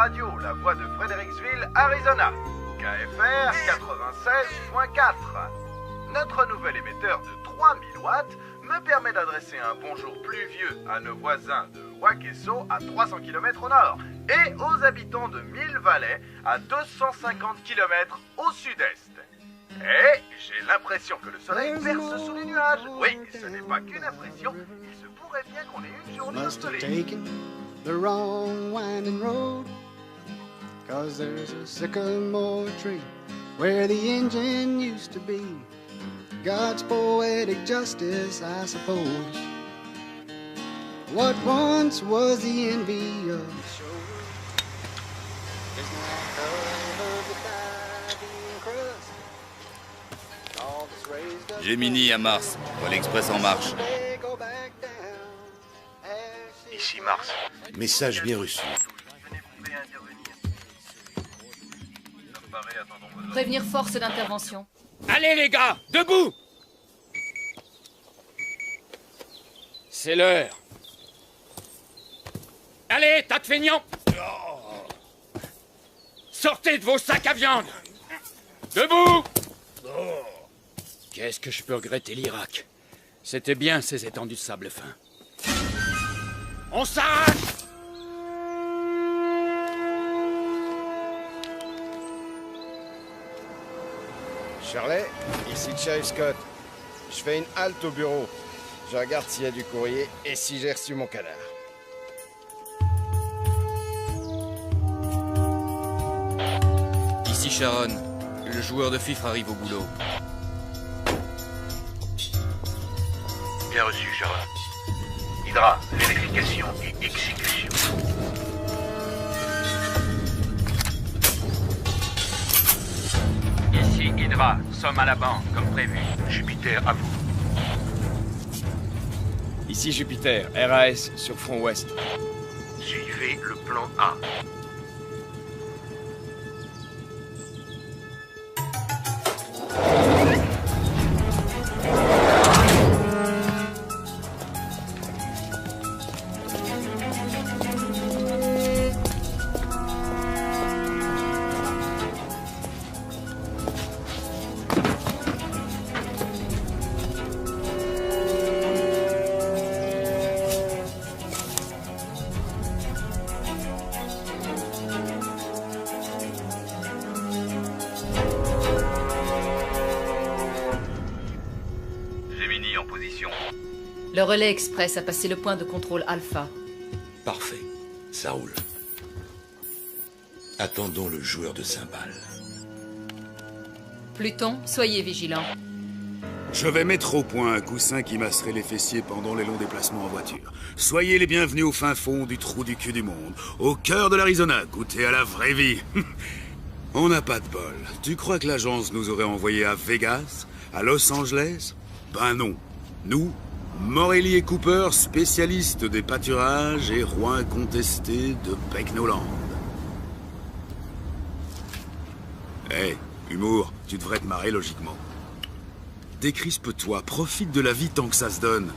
radio La Voix de Fredericksville, Arizona. KFR 96.4. Notre nouvel émetteur de 3000 watts me permet d'adresser un bonjour pluvieux à nos voisins de Wakeso à 300 km au nord et aux habitants de Mill Valley à 250 km au sud-est. Et j'ai l'impression que le soleil perce sous les nuages. Oui, ce n'est pas qu'une impression, il se pourrait bien qu'on ait une journée ensoleillée. The wrong winding road, 'cause there's a sycamore tree where the engine used to be. God's poetic justice, I suppose. What once was the envy of the shore is now covered with ivy and crust. All that's raised up Gemini à Mars, Vol Express en marche. they go back down. Ici Mars. Message bien reçu. Prévenir force d'intervention. Allez les gars, debout! C'est l'heure. Allez, tas de feignants! Sortez de vos sacs à viande! Debout! Qu'est-ce que je peux regretter l'Irak? C'était bien ces étendues de sable fin. On s'arrache! Shirley, ici Sheriff Scott. Je fais une halte au bureau. Je regarde s'il y a du courrier et si j'ai reçu mon canard. Ici Sharon, le joueur de fifre arrive au boulot. Bien reçu, Sharon. Hydra, vérification et exécution. Ici Hydra, sommes à la banque, comme prévu. Jupiter, à vous. Ici Jupiter, RAS sur front ouest. Suivez le plan A. Gemini en position. Le relais express a passé le point de contrôle Alpha. Parfait. Ça roule. Attendons le joueur de cymbales. Pluton, soyez vigilants. Je vais mettre au point un coussin qui masserait les fessiers pendant les longs déplacements en voiture. Soyez les bienvenus au fin fond du trou du cul du monde, au cœur de l'Arizona, goûtez à la vraie vie. On n'a pas de bol. Tu crois que l'agence nous aurait envoyés à Vegas, à Los Angeles? Ben non. Nous, Morelli et Cooper, spécialistes des pâturages et rois incontestés de Pecknoland. Hé, humour, tu devrais te marrer logiquement. Décrispe-toi, profite de la vie tant que ça se donne.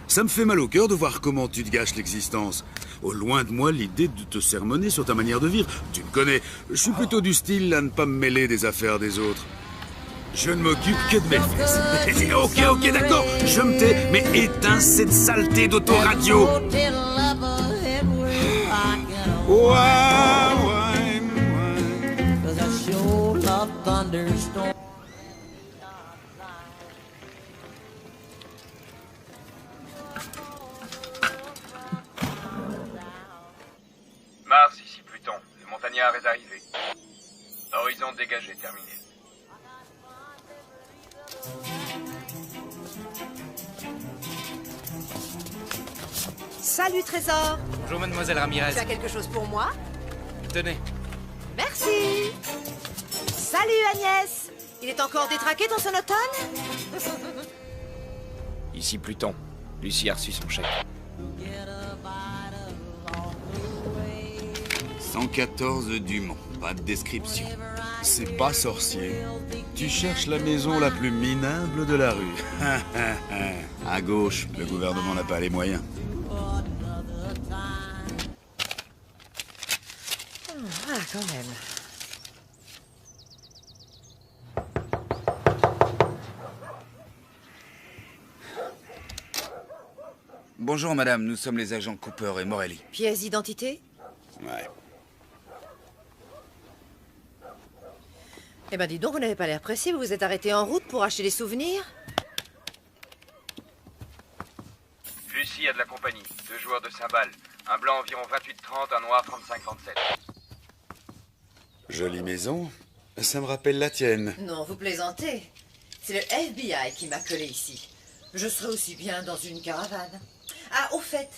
Ça me fait mal au cœur de voir comment tu te gâches l'existence. Au loin de moi l'idée de te sermonner sur ta manière de vivre. Tu me connais, je suis plutôt du style à ne pas me mêler des affaires des autres. Je ne m'occupe que de mes fesses. Ok, d'accord, je me tais, mais éteins cette saleté d'autoradio. Mars, ici Pluton. Le montagnard est arrivé. Horizon dégagé, terminé. Salut Trésor. Bonjour mademoiselle Ramirez. Tu as quelque chose pour moi? Tenez. Merci. Salut Agnès. Il est encore détraqué ton sonotone? Ici Pluton. Lucie a reçu son chèque. 114 Dumont, pas de description. C'est pas sorcier. Tu cherches la maison la plus minable de la rue. À gauche, le gouvernement n'a pas les moyens. Ah, quand même. Bonjour madame, nous sommes les agents Cooper et Morelli. Pièce d'identité? Ouais. Eh ben dis donc, vous n'avez pas l'air pressé, vous vous êtes arrêté en route pour acheter des souvenirs? Lucie a de la compagnie, 2 joueurs de cymbales. Un blanc environ 28-30, un noir 35-37. Jolie maison. Ça me rappelle la tienne. Non, vous plaisantez. C'est le FBI qui m'a collé ici. Je serais aussi bien dans une caravane. Ah, au fait,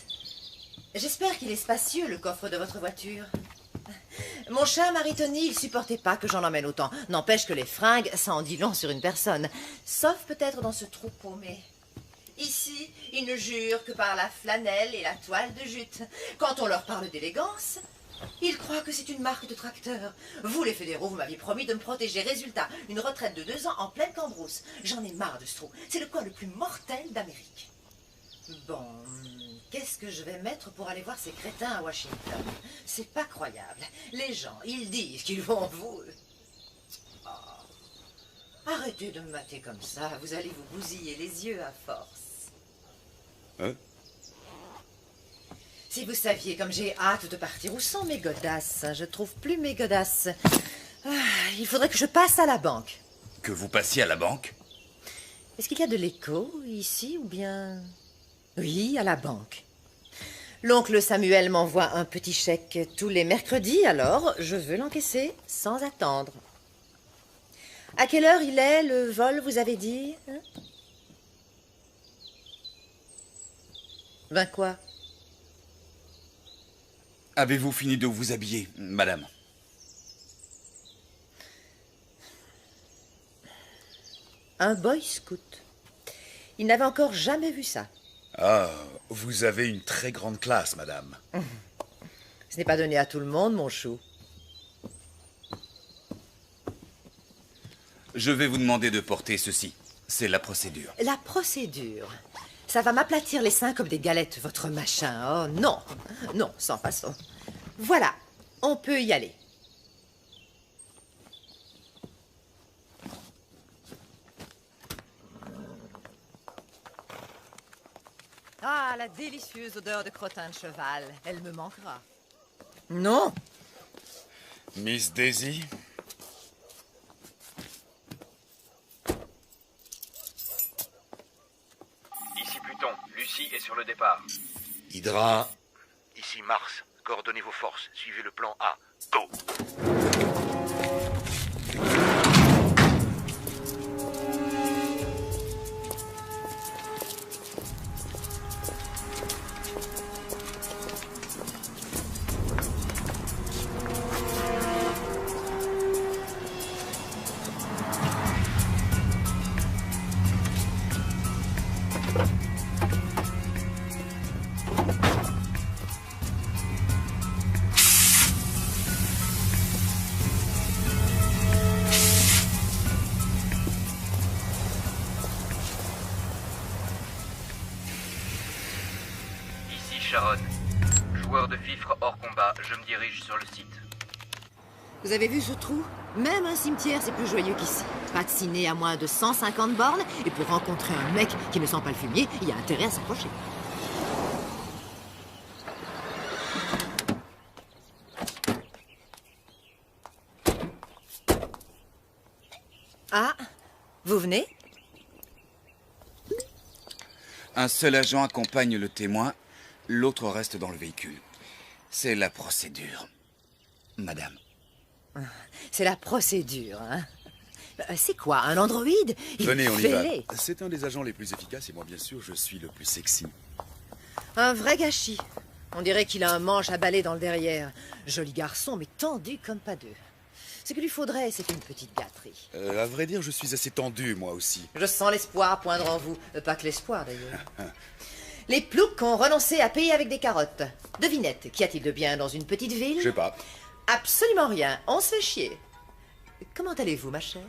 j'espère qu'il est spacieux, le coffre de votre voiture. Mon cher Marie-Tony, il supportait pas que j'en emmène autant. N'empêche que les fringues, ça en dit long sur une personne. Sauf peut-être dans ce trou paumé. Ici, ils ne jurent que par la flanelle et la toile de jute. Quand on leur parle d'élégance, ils croient que c'est une marque de tracteur. Vous, les fédéraux, vous m'aviez promis de me protéger. Résultat, une retraite de 2 ans en pleine cambrousse. J'en ai marre de ce trou. C'est le coin le plus mortel d'Amérique. Bon, qu'est-ce que je vais mettre pour aller voir ces crétins à Washington? C'est pas croyable. Les gens, ils disent qu'ils vont vous... Oh. Arrêtez de me mater comme ça. Vous allez vous bousiller les yeux à force. Hein? Si vous saviez comme j'ai hâte de partir, où sont mes godasses? Je trouve plus mes godasses. Ah, il faudrait que je passe à la banque. Que vous passiez à la banque? Est-ce qu'il y a de l'écho ici ou bien... Oui, à la banque. L'oncle Samuel m'envoie un petit chèque tous les mercredis, alors je veux l'encaisser sans attendre. À quelle heure il est, le vol, vous avez dit, hein? 20 quoi? Avez-vous fini de vous habiller, madame? Un boy scout. Il n'avait encore jamais vu ça. Ah, vous avez une très grande classe, madame. Ce n'est pas donné à tout le monde, mon chou. Je vais vous demander de porter ceci. C'est la procédure. La procédure. Ça va m'aplatir les seins comme des galettes, votre machin. Oh non, non, sans façon. Voilà, on peut y aller. Ah, la délicieuse odeur de crottin de cheval. Elle me manquera. Non. Miss Daisy? Ici Pluton, Lucie est sur le départ. Hydra. Ici Mars. Coordonnez vos forces. Suivez le plan A. Go! Sharon. Joueur de fifre hors combat, je me dirige sur le site. Vous avez vu ce trou? Même un cimetière, c'est plus joyeux qu'ici. Pas de ciné à moins de 150 bornes, et pour rencontrer un mec qui ne sent pas le fumier, il y a intérêt à s'approcher. Ah, vous venez? Un seul agent accompagne le témoin, l'autre reste dans le véhicule. C'est la procédure, madame. C'est la procédure, hein? C'est quoi, un androïde? Venez, on y va. C'est un des agents les plus efficaces et moi, bien sûr, je suis le plus sexy. Un vrai gâchis. On dirait qu'il a un manche à balai dans le derrière. Joli garçon, mais tendu comme pas deux. Ce qu'il lui faudrait, c'est une petite gâterie. À vrai dire, je suis assez tendu, moi aussi. Je sens l'espoir poindre en vous. Pas que l'espoir, d'ailleurs. Les ploucs ont renoncé à payer avec des carottes. Devinette, qu'y a-t-il de bien dans une petite ville? Je sais pas. Absolument rien. On se fait chier. Comment allez-vous, ma chère?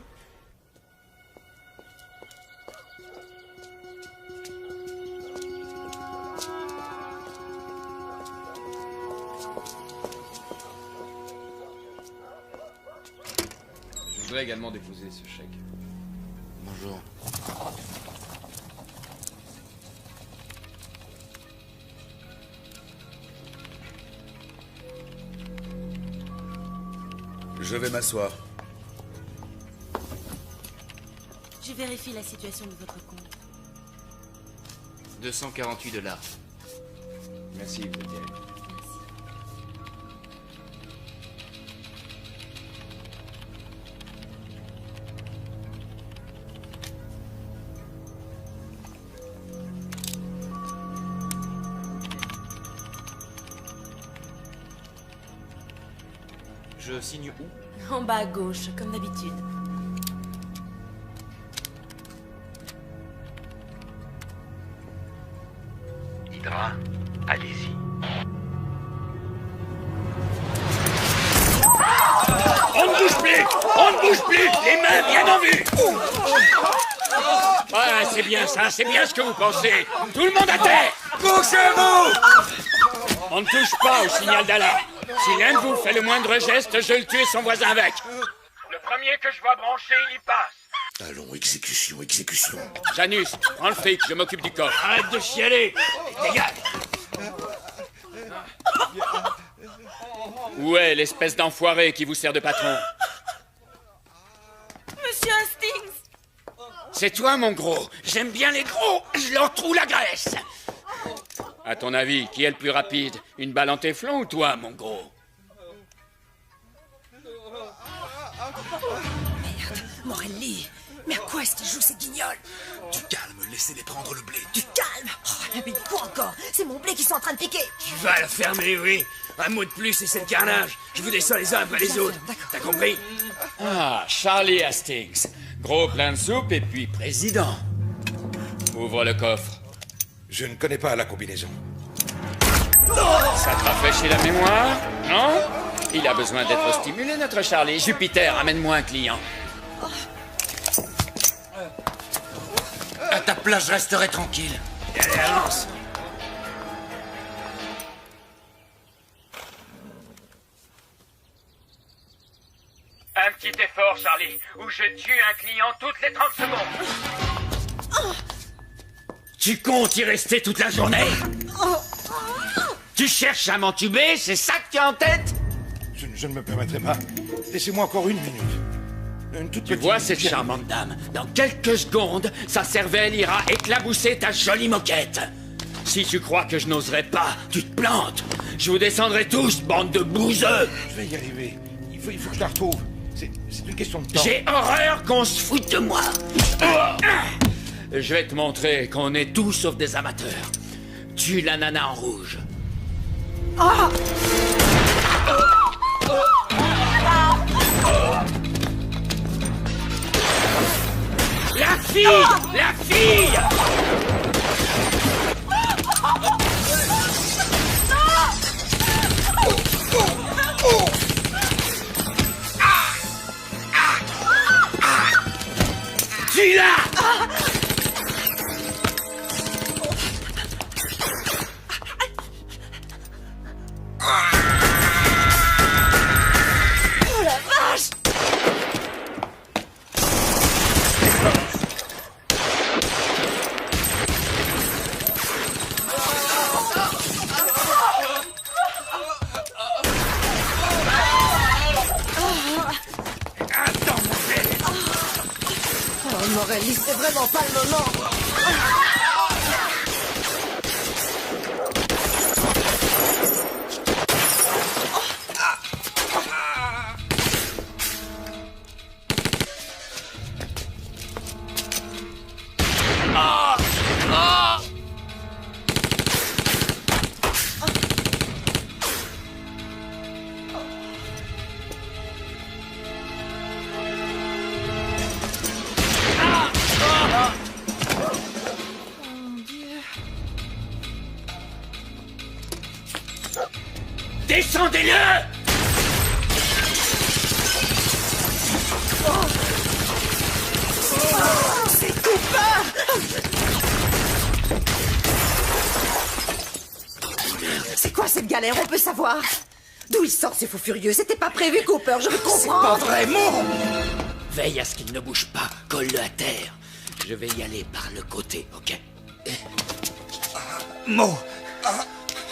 voudrais également déposer ce chèque. Bonjour. Je vais m'asseoir. Je vérifie la situation de votre compte. 248 $. Merci, vous êtes direct. Je signe où? En bas à gauche, comme d'habitude. Hydra, allez-y. On ne bouge plus! On ne bouge plus! Les mains bien en vue! Ouais, c'est bien ça, c'est bien ce que vous pensez. Tout le monde à terre! Bougez-vous! On ne touche pas au signal d'alarme. Si l'un de vous fait le moindre geste, je le tue et son voisin avec. Le premier que je vois brancher, il y passe. Allons, exécution, exécution. Janus, prends le fric, je m'occupe du corps. Arrête de chialer! Dégage! Où est l'espèce d'enfoiré qui vous sert de patron? Monsieur Hastings! C'est toi, mon gros. J'aime bien les gros. Je leur trouve la graisse. À ton avis, qui est le plus rapide? Une balle en téflon ou toi, mon gros? Merde, Morelli! Mais à quoi est-ce qu'il joue ces guignols? Du calme, laissez-les prendre le blé. Du calme! Oh, mais quoi encore? C'est mon blé qui sont en train de piquer! Tu vas le fermer, oui. Un mot de plus et c'est le carnage. Je vous descends les uns après les autres. T'as compris? Ah, Charlie Hastings. Gros plein de soupe et puis président. Ouvre le coffre. Je ne connais pas la combinaison. Ça te rafraîchit la mémoire? Non? Il a besoin d'être stimulé, notre Charlie. Jupiter, amène-moi un client. À ta place, je resterai tranquille. Allez, avance. Un petit effort, Charlie, ou je tue un client toutes les 30 secondes. Tu comptes y rester toute la journée? Tu cherches à m'entuber, c'est ça que tu as en tête? Je ne me permettrai pas. Laissez-moi encore une minute. Une toute Tu petite vois minute. cette charmante dame? Dans quelques secondes, sa cervelle ira éclabousser ta jolie moquette. Si tu crois que je n'oserais pas, tu te plantes. Je vous descendrai tous, bande de bouseux. Je vais y arriver. Il faut que je la retrouve. C'est une question de temps. J'ai horreur qu'on se foute de moi. Je vais te montrer qu'on est tous sauf des amateurs. Tue la nana en rouge. La fille! La fille! Tue-la! Oh la vache! Oh Morelli, c'est vraiment pas le moment! Descendez-le! C'est Cooper! C'est quoi cette galère? On peut savoir? D'où il sort ces fous furieux? C'était pas prévu, Cooper, je le comprends! Pas vraiment! Veille à ce qu'il ne bouge pas, colle-le à terre. Je vais y aller par le côté, ok? Mo!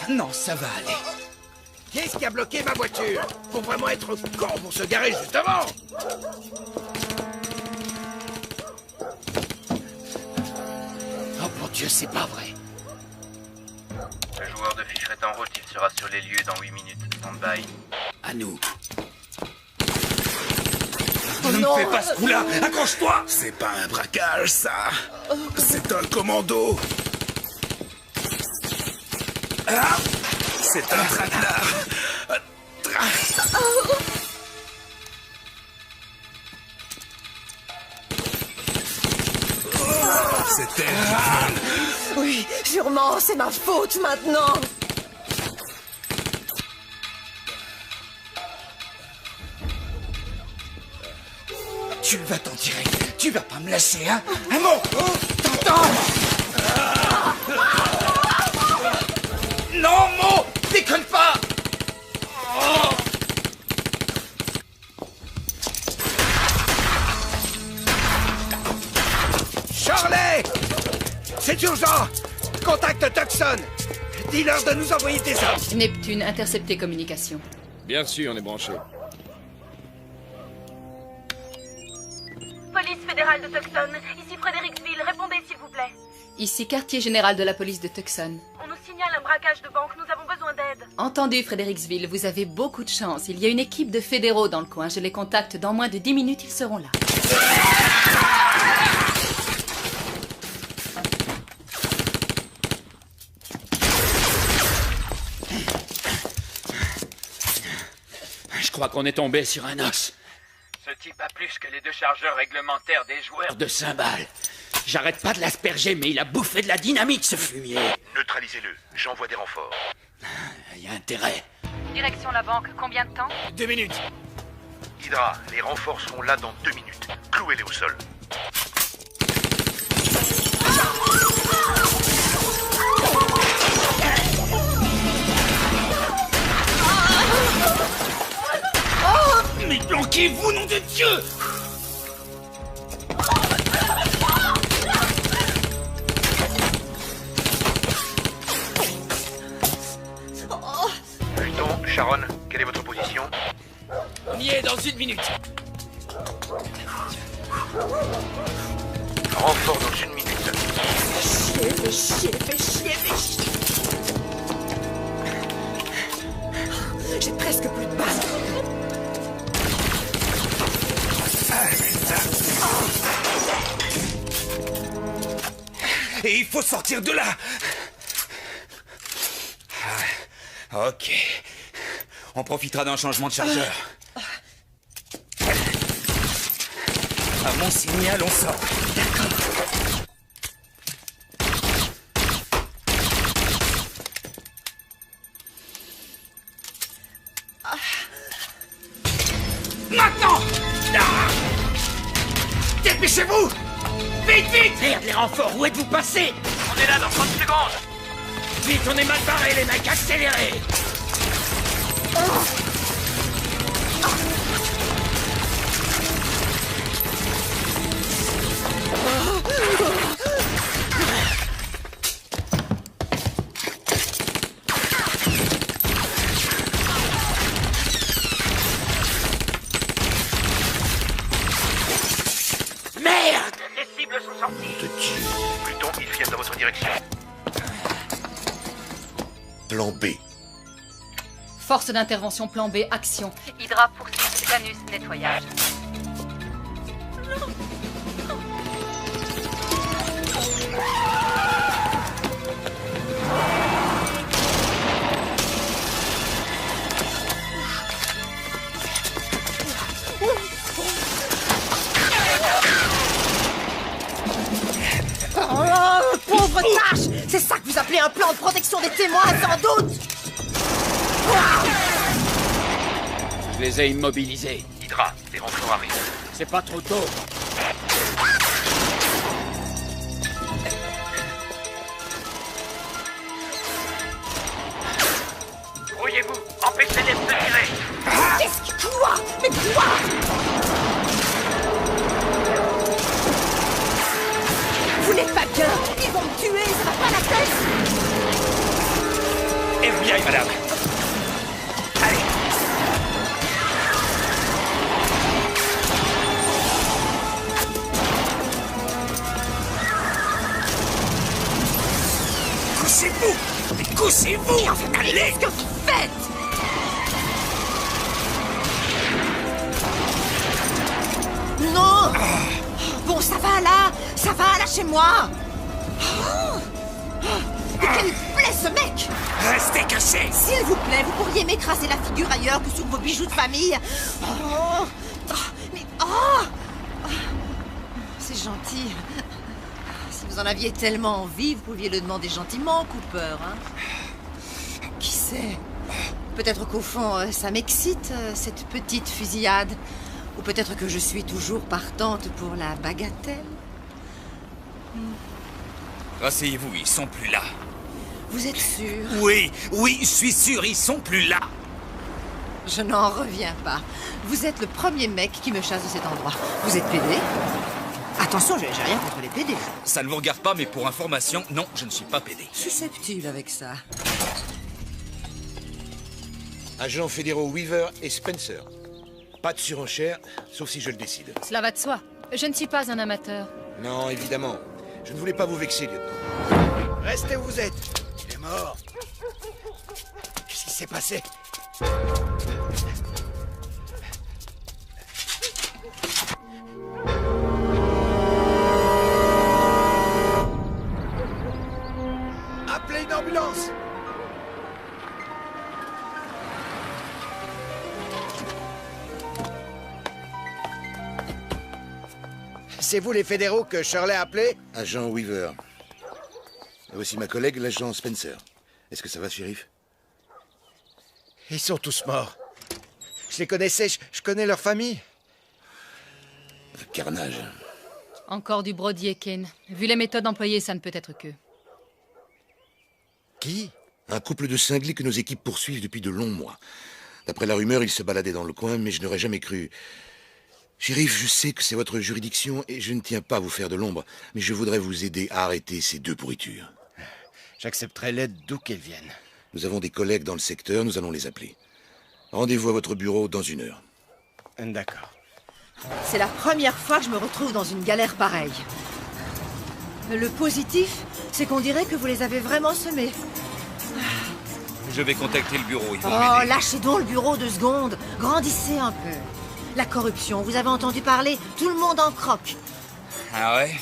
Non, ça va aller. Qu'est-ce qui a bloqué ma voiture? Faut vraiment être con pour se garer juste devant. Oh mon Dieu, c'est pas vrai. Le joueur de fiche est en route, il sera sur les lieux dans 8 minutes. Stand-by. À nous. Ne me fais pas ce coup-là! Accroche-toi! C'est pas un braquage, ça! C'est un commando! Ah! C'est un traquenard! C'est elle qui vole! Oui, sûrement, c'est ma faute maintenant. Tu vas t'en tirer. Tu vas pas me lâcher, hein? Un mot! T'entends? Non, Mo! Déconne pas! Charlie! C'est urgent! Contacte Tucson! Dis-leur de nous envoyer des hommes! Neptune, interceptez communication. Bien sûr, on est branché. Police fédérale de Tucson, ici Fredericksville, répondez s'il vous plaît. Ici quartier général de la police de Tucson. On nous signale un braquage de banque, nous avons besoin d'aide. Entendu, Fredericksville, vous avez beaucoup de chance. Il y a une équipe de fédéraux dans le coin. Je les contacte dans moins de 10 minutes, ils seront là. Je crois qu'on est tombé sur un os. Ce type a plus que les 2 chargeurs réglementaires des joueurs De cymbales. J'arrête pas de l'asperger, mais il a bouffé de la dynamite, ce fumier. Neutralisez-le. J'envoie des renforts. Il y a intérêt. Direction la banque, combien de temps? 2 minutes. Hydra, les renforts seront là dans 2 minutes. Clouez-les au sol. Mais planquez-vous, nom de Dieu! Pluton, Sharon, quelle est votre position? On y est dans 1 minute. Renfort dans 1 minute. Fais chier. J'ai presque plus de balles. Et il faut sortir de là! Ok. On profitera d'un changement de chargeur. À mon signal, on sort. D'accord. Maintenant! Dépêchez-vous! Vite, vite! Merde, les renforts, où êtes-vous passés? On est là dans 30 secondes. Vite, on est mal barrés, les mecs, accélérez! Merde! Les cibles sont sorties. Pluton, ils viennent dans votre direction. Plan B. Force d'intervention plan B, action. Hydra poursuit, Janus, nettoyage. Oh, pauvre tâche! C'est ça que vous appelez un plan de protection des témoins, sans doute! Je les ai immobilisés. Hydra, les renforts arrivent. C'est pas trop tôt. Brouillez-vous, empêchez-les de se tirer. Qu'est-ce qui... Quoi? Mais quoi? est pas bien. Ils vont me tuer, ça va pas la tête. FBI, madame. Allez. Couchez-vous! Couchez-vous! Allez! Qu'est-ce que vous faites? Non! Bon, ça va là! Ça va, lâchez-moi! Mais quel plaît ce mec! Restez cachés! S'il vous plaît, vous pourriez m'écraser la figure ailleurs que sur vos bijoux de famille. Oh, mais c'est gentil. Si vous en aviez tellement envie, vous pouviez le demander gentiment, Cooper. Hein? Qui sait? Peut-être qu'au fond, ça m'excite, cette petite fusillade. Ou peut-être que je suis toujours partante pour la bagatelle. Rasseyez-vous, ils sont plus là. Vous êtes sûr? Oui, je suis sûr, ils sont plus là. Je n'en reviens pas. Vous êtes le premier mec qui me chasse de cet endroit. Vous êtes PD? Attention, j'ai rien contre les PD. Ça ne vous regarde pas, mais pour information, non, je ne suis pas PD. Susceptible avec ça. Agents fédéraux Weaver et Spencer. Pas de surenchère, sauf si je le décide. Cela va de soi. Je ne suis pas un amateur. Non, évidemment. Je ne voulais pas vous vexer, lieutenant. Restez où vous êtes. Il est mort. Qu'est-ce qui s'est passé? Appelez une ambulance. C'est vous les fédéraux que Shirley a appelés? Agent Weaver. Voici ma collègue, l'agent Spencer. Est-ce que ça va, shérif? Ils sont tous morts. Je les connaissais, je connais leur famille. Le carnage. Encore du Brody et Kane. Vu les méthodes employées, ça ne peut être qu'eux. Qui? Un couple de cinglés que nos équipes poursuivent depuis de longs mois. D'après la rumeur, ils se baladaient dans le coin, mais je n'aurais jamais cru. Shérif, je sais que c'est votre juridiction et je ne tiens pas à vous faire de l'ombre, mais je voudrais vous aider à arrêter ces deux pourritures. J'accepterai l'aide d'où qu'elle vienne. Nous avons des collègues dans le secteur, nous allons les appeler. Rendez-vous à votre bureau dans 1 heure. D'accord. C'est la première fois que je me retrouve dans une galère pareille. Le positif, c'est qu'on dirait que vous les avez vraiment semés. Je vais contacter le bureau, ils vont Oh, m'aider. lâchez donc le bureau 2 secondes. Grandissez un peu. La corruption, vous avez entendu parler? Tout le monde en croque. Ah ouais?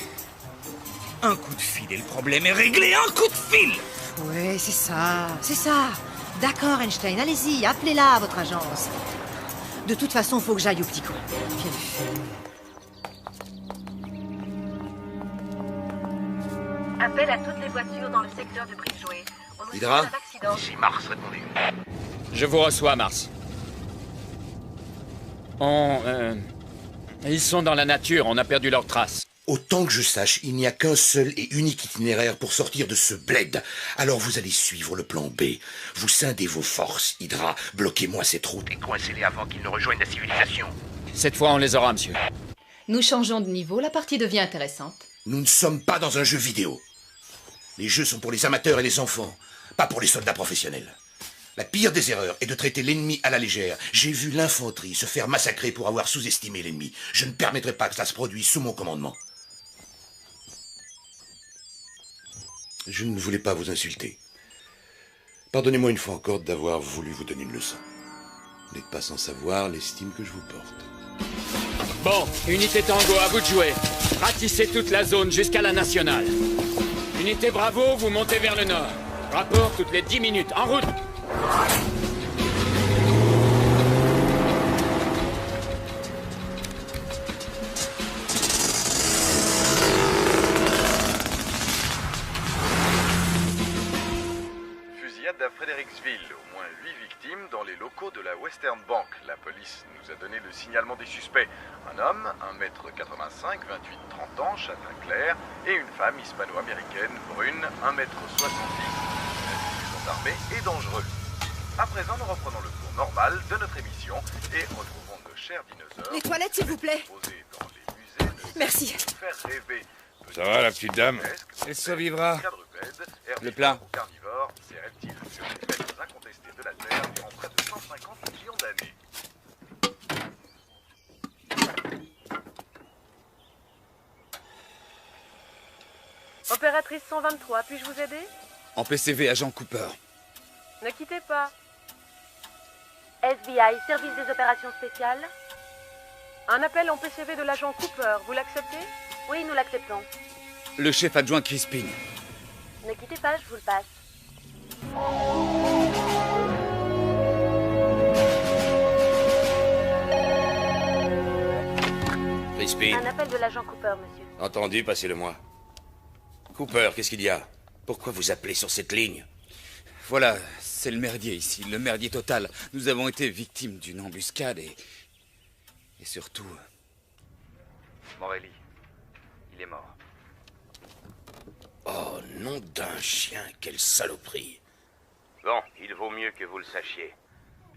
Un coup de fil et le problème est réglé, un coup de fil! Oui, c'est ça, c'est ça. D'accord, Einstein, allez-y, appelez-la, votre agence. De toute façon, faut que j'aille au petit coin. Quelle fille. Appel à toutes les voitures dans le secteur de Bridgeway. On nous Hydra? signale un accident. Ici Mars, répondez. Je vous reçois, Mars. Ils sont dans la nature, on a perdu leurs traces. Autant que je sache, il n'y a qu'un seul et unique itinéraire pour sortir de ce bled. Alors vous allez suivre le plan B. Vous scindez vos forces, Hydra. Bloquez-moi cette route. Et coincez-les avant qu'ils ne rejoignent la civilisation. Cette fois, on les aura, monsieur. Nous changeons de niveau, la partie devient intéressante. Nous ne sommes pas dans un jeu vidéo. Les jeux sont pour les amateurs et les enfants, pas pour les soldats professionnels. La pire des erreurs est de traiter l'ennemi à la légère. J'ai vu l'infanterie se faire massacrer pour avoir sous-estimé l'ennemi. Je ne permettrai pas que cela se produise sous mon commandement. Je ne voulais pas vous insulter. Pardonnez-moi une fois encore d'avoir voulu vous donner une leçon. Vous n'êtes pas sans savoir l'estime que je vous porte. Bon, unité Tango, à vous de jouer. Ratissez toute la zone jusqu'à la nationale. Unité Bravo, vous montez vers le nord. Rapport toutes les 10 minutes. En route! Fusillade à Fredericksville. Au moins 8 victimes dans les locaux de la Western Bank. La police nous a donné le signalement des suspects. Un homme, 1m85, 28-30 ans, châtain clair, et une femme hispano-américaine, brune, 1m70, sont armés et dangereux. À présent, nous reprenons le cours normal de notre émission et retrouvons nos chers dinosaures. Les toilettes, s'il vous plaît. Posés dans les musées de Merci. faire rêver. Ça va, la petite dame? Elle survivra. Quadrupèdes, Le plat. herbivores ou carnivores, ces reptiles furent les maîtres incontestés de la Terre durant près de 150 millions d'années. Opératrice 123, puis-je vous aider? En PCV, agent Cooper. Ne quittez pas. FBI, service des opérations spéciales. Un appel en PCV de l'agent Cooper, vous l'acceptez? Oui, nous l'acceptons. Le chef adjoint Crispin. Ne quittez pas, je vous le passe. Crispin. Un appel de l'agent Cooper, monsieur. Entendu, passez-le-moi. Cooper, qu'est-ce qu'il y a? Pourquoi vous appelez sur cette ligne? Voilà, c'est le merdier ici, le merdier total. Nous avons été victimes d'une embuscade et surtout... Morelli, il est mort. Oh, nom d'un chien, quelle saloperie. Bon, il vaut mieux que vous le sachiez.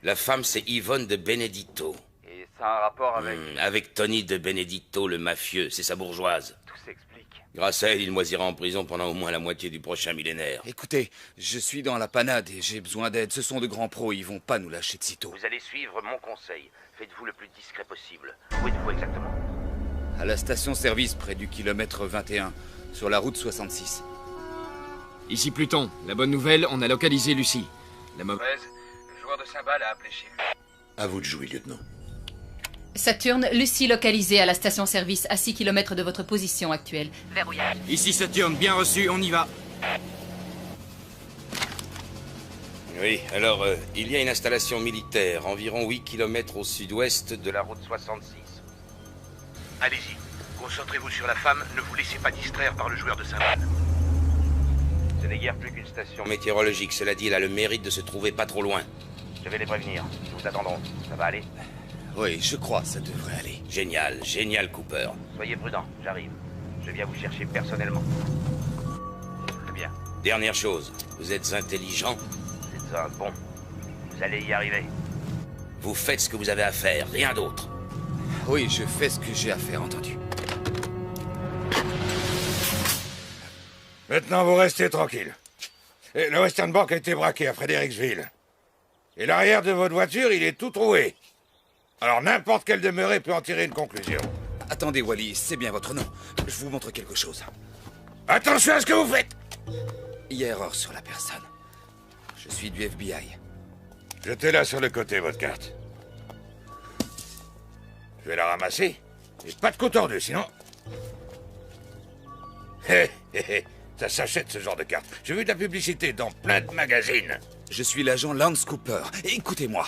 La femme, c'est Yvonne de Benedetto. Et ça a un rapport avec... Avec Tony de Benedetto, le mafieux, c'est sa bourgeoise. Tout s'explique. Grâce à elle, il moisira en prison pendant au moins la moitié du prochain millénaire. Écoutez, je suis dans la panade et j'ai besoin d'aide. Ce sont de grands pros, ils vont pas nous lâcher de sitôt. Vous allez suivre mon conseil. Faites-vous le plus discret possible. Où êtes-vous exactement? À la station-service près du kilomètre 21, sur la route 66. Ici Pluton. La bonne nouvelle, on a localisé Lucie. La mauvaise... Le joueur de cymbales a appelé chez lui. À vous de jouer, lieutenant. Saturne, Lucie localisée à la station-service à 6 km de votre position actuelle. Verrouillage. Ici Saturne, bien reçu, on y va. Oui, alors, il y a une installation militaire, environ 8 km au sud-ouest de la route 66. Allez-y, concentrez-vous sur la femme, ne vous laissez pas distraire par le joueur de cymbales. Ce n'est guère plus qu'une station. Météorologique, cela dit, elle a le mérite de se trouver pas trop loin. Je vais les prévenir. Nous vous attendrons. Ça va aller? Oui, je crois, ça devrait aller. Génial, génial, Cooper. Soyez prudent, j'arrive. Je viens vous chercher personnellement. Très bien. Dernière chose, vous êtes intelligent? Vous êtes un bon. Vous allez y arriver. Vous faites ce que vous avez à faire, rien d'autre. Oui, je fais ce que j'ai à faire, entendu. Maintenant, vous restez tranquille. Et le Western Bank a été braqué à Fredericksville. Et l'arrière de votre voiture, il est tout troué. Alors n'importe quelle demeurée peut en tirer une conclusion. Attendez, Wally, c'est bien votre nom. Je vous montre quelque chose. Attention à ce que vous faites! Il y a erreur sur la personne. Je suis du FBI. Jetez-la sur le côté, votre carte. Je vais la ramasser. Et pas de coup tordu, sinon... Hé, hé, hé. Ça s'achète, ce genre de carte. J'ai vu de la publicité dans plein de magazines. Je suis l'agent Lance Cooper. Écoutez-moi.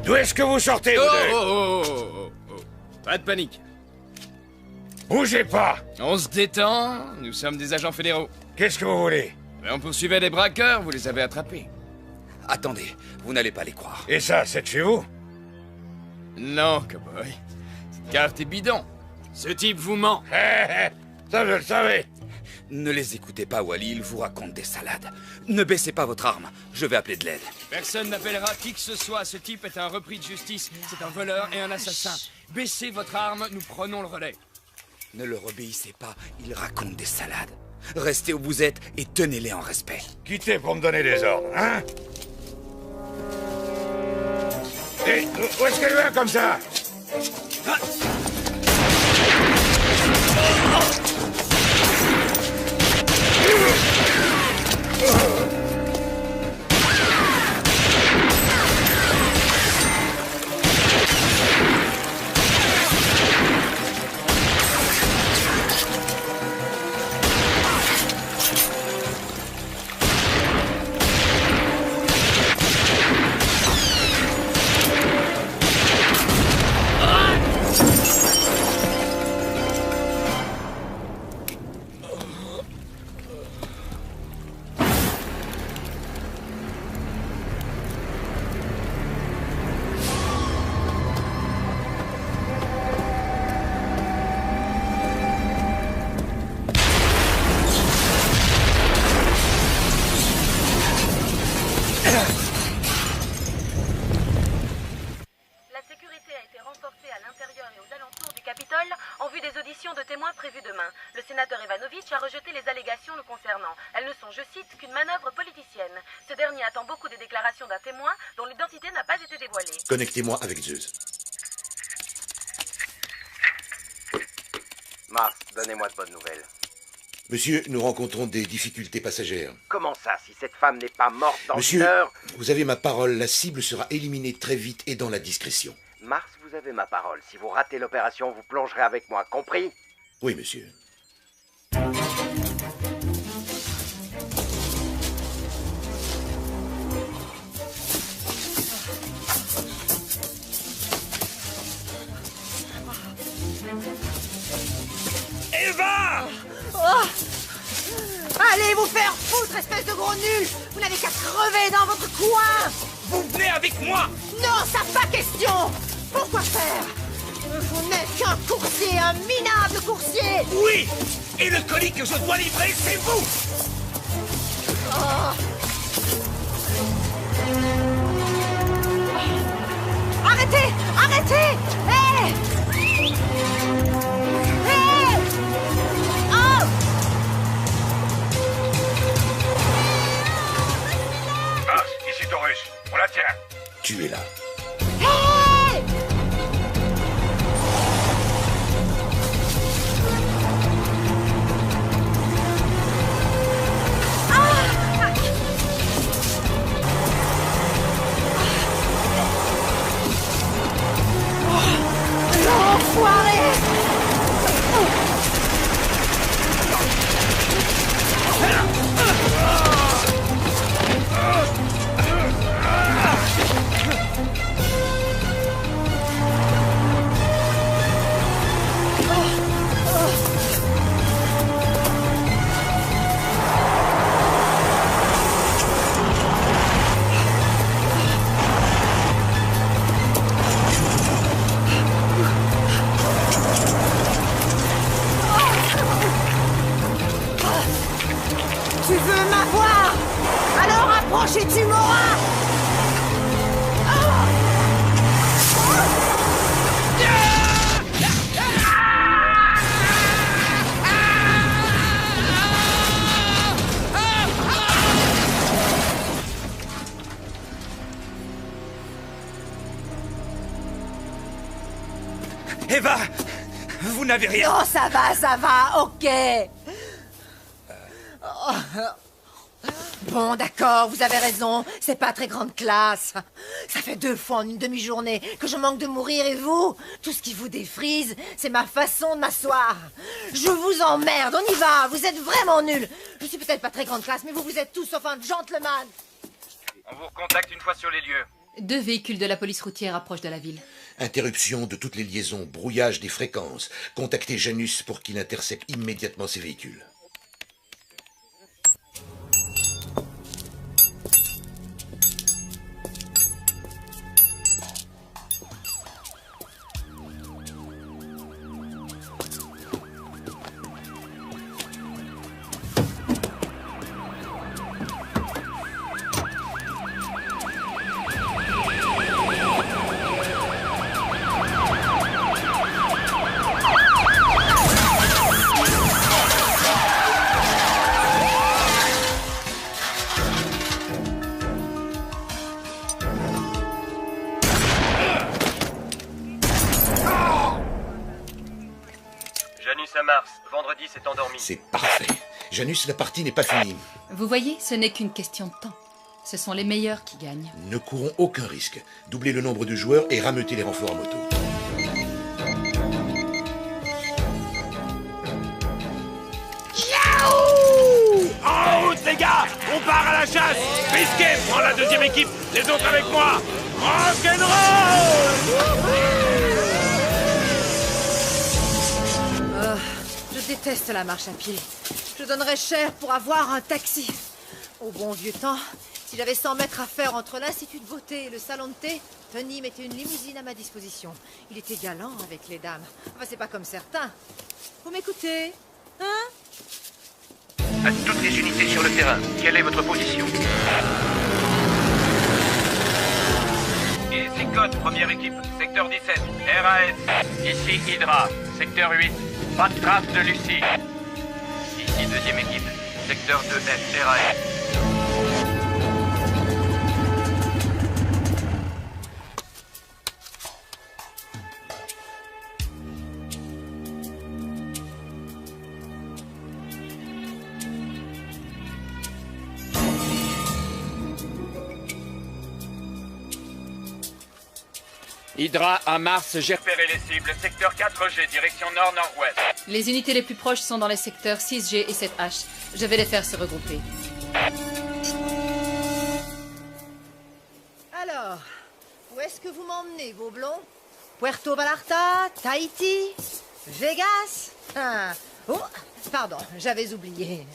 D'où est-ce que vous sortez, vous deux? Oh. Pas de panique. Bougez pas! On se détend, nous sommes des agents fédéraux. Qu'est-ce que vous voulez? On poursuivait des braqueurs, vous les avez attrapés. Attendez, vous n'allez pas les croire. Et ça, c'est de chez vous? Non, cowboy. Cette carte est bidon. Ce type vous ment. Ça, je le savais. Ne les écoutez pas, Wally, ils vous racontent des salades. Ne baissez pas votre arme, je vais appeler de l'aide. Personne n'appellera qui que ce soit. Ce type est un repris de justice. C'est un voleur et un assassin. Baissez votre arme, nous prenons le relais. Ne leur obéissez pas, ils racontent des salades. Restez où vous êtes et tenez-les en respect. Quittez pour me donner des ordres, hein? Et où est-ce qu'elle va comme ça? rejeté les allégations le concernant. Elles ne sont, je cite, qu'une manœuvre politicienne. Ce dernier attend beaucoup des déclarations d'un témoin dont l'identité n'a pas été dévoilée. Connectez-moi avec Zeus. Mars, donnez-moi de bonnes nouvelles. Monsieur, nous rencontrons des difficultés passagères. Comment ça, si cette femme n'est pas morte dans Monsieur, une heure? vous avez ma parole, la cible sera éliminée très vite et dans la discrétion. Mars, vous avez ma parole. Si vous ratez l'opération, vous plongerez avec moi, compris? Oui, monsieur. Eva! Oh! Allez vous faire foutre, espèce de gros nul! Vous n'avez qu'à crever dans votre coin! Vous venez avec moi! Non, ça pas question! Pourquoi faire? Vous n'êtes qu'un coursier, un minable coursier! Oui! Et le colis que je dois livrer, c'est vous! Oh. Arrêtez! Arrêtez! Hé! Hé! Oh! Mars, ici Taurus. On la tient. Tu es là. Hé! L'enfoiré! Tu veux m'avoir? Alors approche et tu m'auras! Eva! Vous n'avez rien! Non, ça va, ok! Bon, d'accord, vous avez raison, c'est pas très grande classe. Ça fait 2 fois en une demi-journée que je manque de mourir et vous, tout ce qui vous défrise, c'est ma façon de m'asseoir. Je vous emmerde, on y va, vous êtes vraiment nuls. Je suis peut-être pas très grande classe, mais vous êtes tous sauf un gentleman. On vous recontacte une fois sur les lieux. 2 véhicules de la police routière approchent de la ville. Interruption de toutes les liaisons, brouillage des fréquences. Contactez Janus pour qu'il intercepte immédiatement ces véhicules. Janus à Mars, vendredi s'est endormi. C'est parfait. Janus, la partie n'est pas finie. Vous voyez, ce n'est qu'une question de temps. Ce sont les meilleurs qui gagnent. Ne courons aucun risque. Doublez le nombre de joueurs et rameutez les renforts à moto. En route, les gars! On part à la chasse! Biscuit, prends la 2e équipe! Les autres avec moi! Rock'n'roll! Je déteste la marche à pied. Je donnerais cher pour avoir un taxi. Au bon vieux temps, si j'avais 100 mètres à faire entre l'Institut de beauté et le salon de thé, Tony mettait une limousine à ma disposition. Il était galant avec les dames. Enfin, c'est pas comme certains. Vous m'écoutez? Hein? À toutes les unités sur le terrain, quelle est votre position? Ici Code, première équipe, secteur 17, RAS. Ici Hydra, secteur 8, pas de trace de Lucie. Ici Ici, deuxième équipe. Secteur 2F, RAF. Hydra à Mars, j'ai Repérez les cibles. Secteur 4G, direction nord-nord-ouest. Les unités les plus proches sont dans les secteurs 6G et 7H. Je vais les faire se regrouper. Alors, où est-ce que vous m'emmenez, vos blonds? Puerto Vallarta, Tahiti, Vegas? Ah. Oh, pardon, j'avais oublié.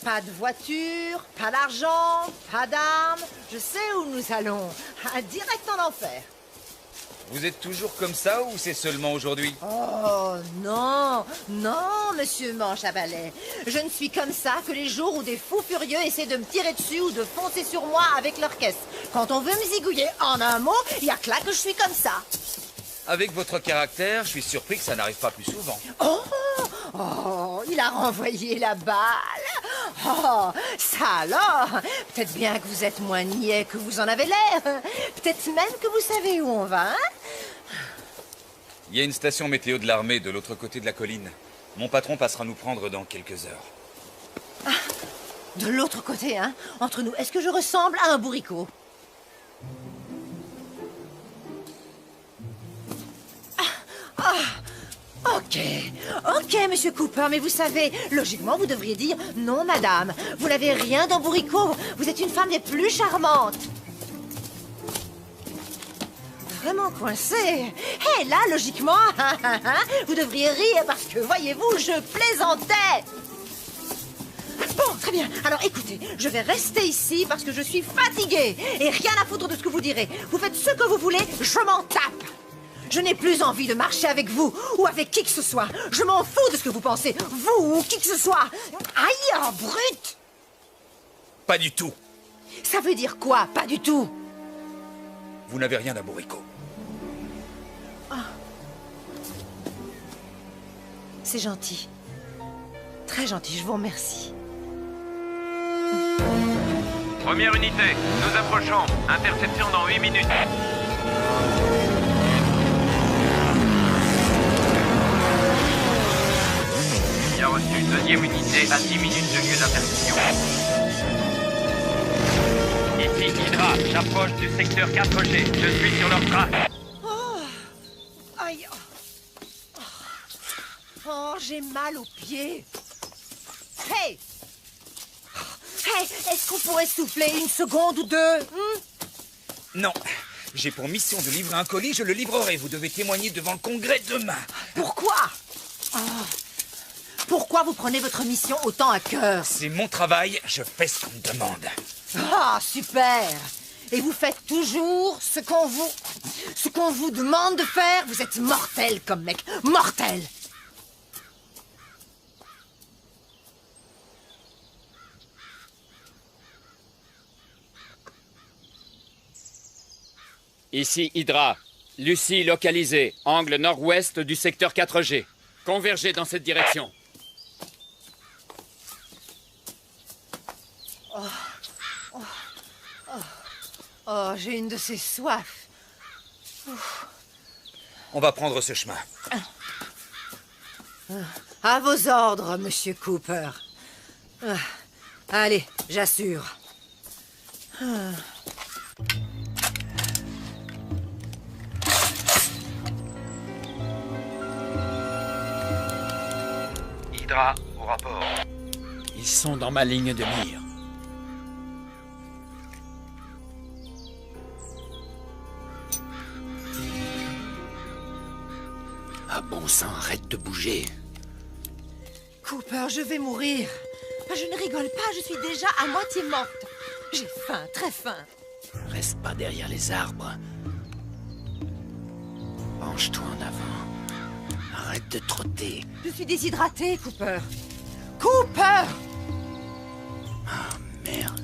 Pas de voiture, pas d'argent, pas d'armes. Je sais où nous allons. Direct en enfer. Vous êtes toujours comme ça ou c'est seulement aujourd'hui? Oh non, non, monsieur Manche à balai. Je ne suis comme ça que les jours où des fous furieux essaient de me tirer dessus ou de foncer sur moi avec leur caisse. Quand on veut me zigouiller, en un mot, il y a que là que je suis comme ça. Avec votre caractère, je suis surpris que ça n'arrive pas plus souvent. Oh, il a renvoyé la balle. Oh, ça alors. Peut-être bien que vous êtes moins niais que vous en avez l'air. Peut-être même que vous savez où on va, hein? Il y a une station météo de l'armée de l'autre côté de la colline. Mon patron passera nous prendre dans quelques heures. Ah, de l'autre côté, hein? Entre nous, est-ce que je ressemble à un bourricot? Ok, monsieur Cooper, mais vous savez, logiquement, vous devriez dire « Non, madame, vous n'avez rien d'un bourricot, vous êtes une femme des plus charmantes !» Vraiment coincé. Et là, logiquement, vous devriez rire parce que, voyez-vous, je plaisantais. Bon, très bien. Alors, écoutez, je vais rester ici parce que je suis fatiguée et rien à foutre de ce que vous direz. Vous faites ce que vous voulez, je m'en tape. Je n'ai plus envie de marcher avec vous ou avec qui que ce soit. Je m'en fous de ce que vous pensez, vous ou qui que ce soit. Aïe, oh, brute! Pas du tout. Ça veut dire quoi, pas du tout? Vous n'avez rien d'un bourricot. Ah. C'est gentil. Très gentil, je vous remercie. Première unité, nous approchons. Interception dans 8 minutes. Bien reçu. Deuxième unité à 10 minutes de lieu d'interception. Ici Hydra, j'approche du secteur 4G. Je suis sur leur trace. Oh. Aïe. Oh, j'ai mal aux pieds. Hey! Hey, est-ce qu'on pourrait souffler une seconde ou deux? Non. J'ai pour mission de livrer un colis, je le livrerai. Vous devez témoigner devant le Congrès demain. Pourquoi? Oh. Pourquoi vous prenez votre mission autant à cœur? C'est mon travail, je fais ce qu'on me demande. Ah, super! Et vous faites toujours ce qu'on vous demande de faire? Vous êtes mortel comme mec, mortel! Ici Hydra. Lucie localisée. Angle nord-ouest du secteur 4G. Convergez dans cette direction. Oh, j'ai une de ces soifs. On va prendre ce chemin. À vos ordres, monsieur Cooper. Allez, j'assure. Hydra, au rapport. Ils sont dans ma ligne de mire. Ah bon sang, arrête de bouger. Cooper, je vais mourir. Je ne rigole pas, je suis déjà à moitié morte. J'ai faim, très faim. Reste pas derrière les arbres. Penche-toi en avant. Arrête de trotter. Je suis déshydratée, Cooper. Cooper! Ah, merde.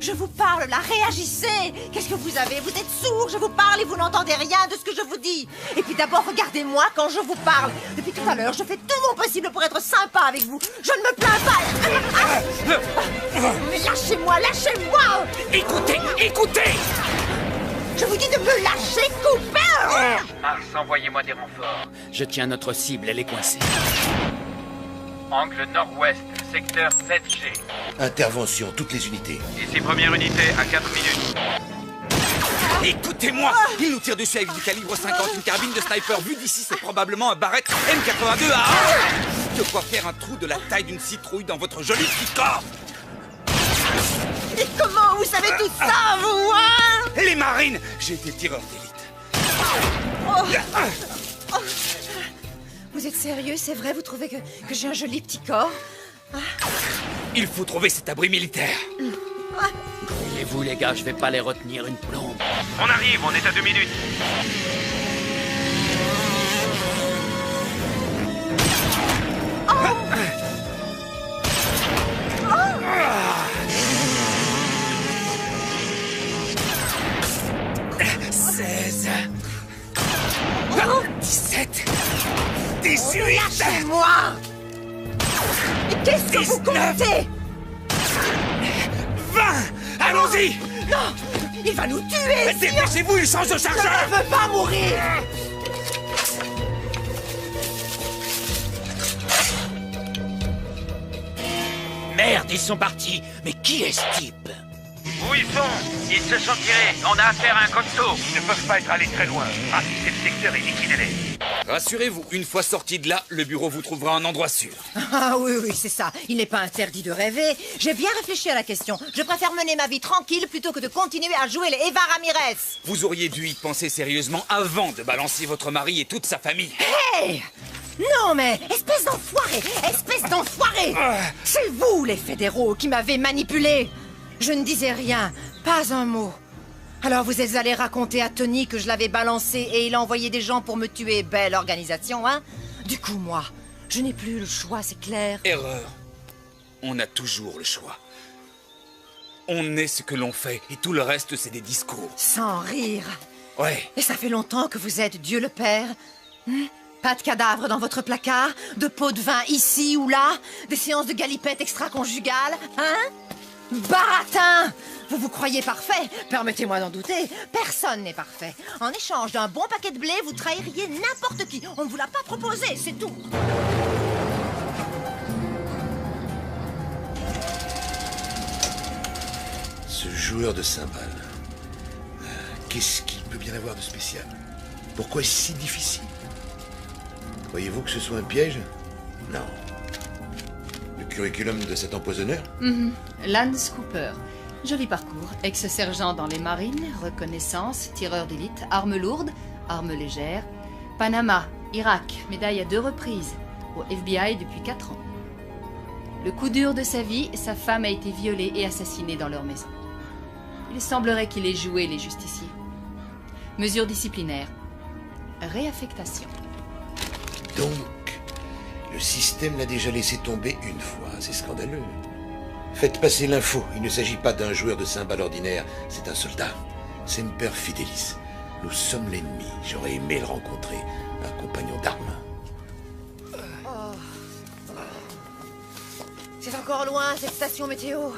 Je vous parle, là, réagissez! Qu'est-ce que vous avez? Vous êtes sourd, je vous parle et vous n'entendez rien de ce que je vous dis. Et puis d'abord, regardez-moi quand je vous parle. Depuis tout à l'heure, je fais tout mon possible pour être sympa avec vous. Je ne me plains pas. Mais lâchez-moi, lâchez-moi! Écoutez, écoutez! Je vous dis de me lâcher, Cooper! Mars, envoyez-moi des renforts. Je tiens notre cible, elle est coincée. Angle nord-ouest, secteur 7G. Intervention, toutes les unités. Ici première unité, à 4 minutes. Écoutez-moi! Il nous tire dessus avec du calibre 50, une carabine de sniper. Vu d'ici, c'est probablement un Barrett M82 à 1. De quoi faire un trou de la taille d'une citrouille dans votre joli petit corps. Et comment vous savez tout ça, vous, hein? Les marines! J'ai été tireur d'élite. Vous êtes sérieux, c'est vrai? Vous trouvez que j'ai un joli petit corps? Il faut trouver cet abri militaire. Voyez-vous, les gars, je vais pas les retenir une plombe. On arrive, on est à 2 minutes. Oh. 16... 17... 18... Lâchez-moi! Et qu'est-ce que vous comptez? 20... Allons-y! Non! Il va nous tuer! Dépêchez-vous, il change de chargeur! Je ne veux pas mourir! Merde, ils sont partis! Mais qui est ce type? Où ils sont? Ils se sont tirés. On a affaire à un costaud. Ils ne peuvent pas être allés très loin. Ratissez le secteur et liquidez-les. Rassurez-vous, une fois sorti de là, le bureau vous trouvera un endroit sûr. Ah oui, oui, c'est ça. Il n'est pas interdit de rêver. J'ai bien réfléchi à la question. Je préfère mener ma vie tranquille plutôt que de continuer à jouer les Eva Ramirez. Vous auriez dû y penser sérieusement avant de balancer votre mari et toute sa famille. Hey! Non mais, espèce d'enfoiré! Espèce d'enfoiré! C'est vous, les fédéraux, qui m'avez manipulé. Je ne disais rien, pas un mot. Alors vous êtes allé raconter à Tony que je l'avais balancé et il a envoyé des gens pour me tuer. Belle organisation, hein? Du coup, moi, je n'ai plus le choix, c'est clair. Erreur. On a toujours le choix. On est ce que l'on fait et tout le reste, c'est des discours. Sans rire. Ouais. Et ça fait longtemps que vous êtes Dieu le Père. Pas de cadavres dans votre placard, de pots de vin ici ou là, des séances de galipettes extra-conjugales, hein? Baratin! Vous vous croyez parfait? Permettez-moi d'en douter. Personne n'est parfait. En échange d'un bon paquet de blé, vous trahiriez n'importe qui. On ne vous l'a pas proposé, c'est tout. Ce joueur de cymbales, qu'est-ce qu'il peut bien avoir de spécial? Pourquoi est-ce si difficile? Croyez-vous que ce soit un piège? Non. Le curriculum de cet empoisonneur? Lance Cooper. Joli parcours. Ex-sergent dans les marines, reconnaissance, tireur d'élite, armes lourdes, armes légères. Panama, Irak, médaille à 2 reprises. Au FBI depuis 4 ans. Le coup dur de sa vie, sa femme a été violée et assassinée dans leur maison. Il semblerait qu'il ait joué les justiciers. Mesures disciplinaires. Réaffectation. Donc, le système l'a déjà laissé tomber une fois. C'est scandaleux. Faites passer l'info. Il ne s'agit pas d'un joueur de cymbales ordinaire. C'est un soldat. Semper Fidelis. Nous sommes l'ennemi. J'aurais aimé le rencontrer. Un compagnon d'armes. C'est encore loin, cette station météo.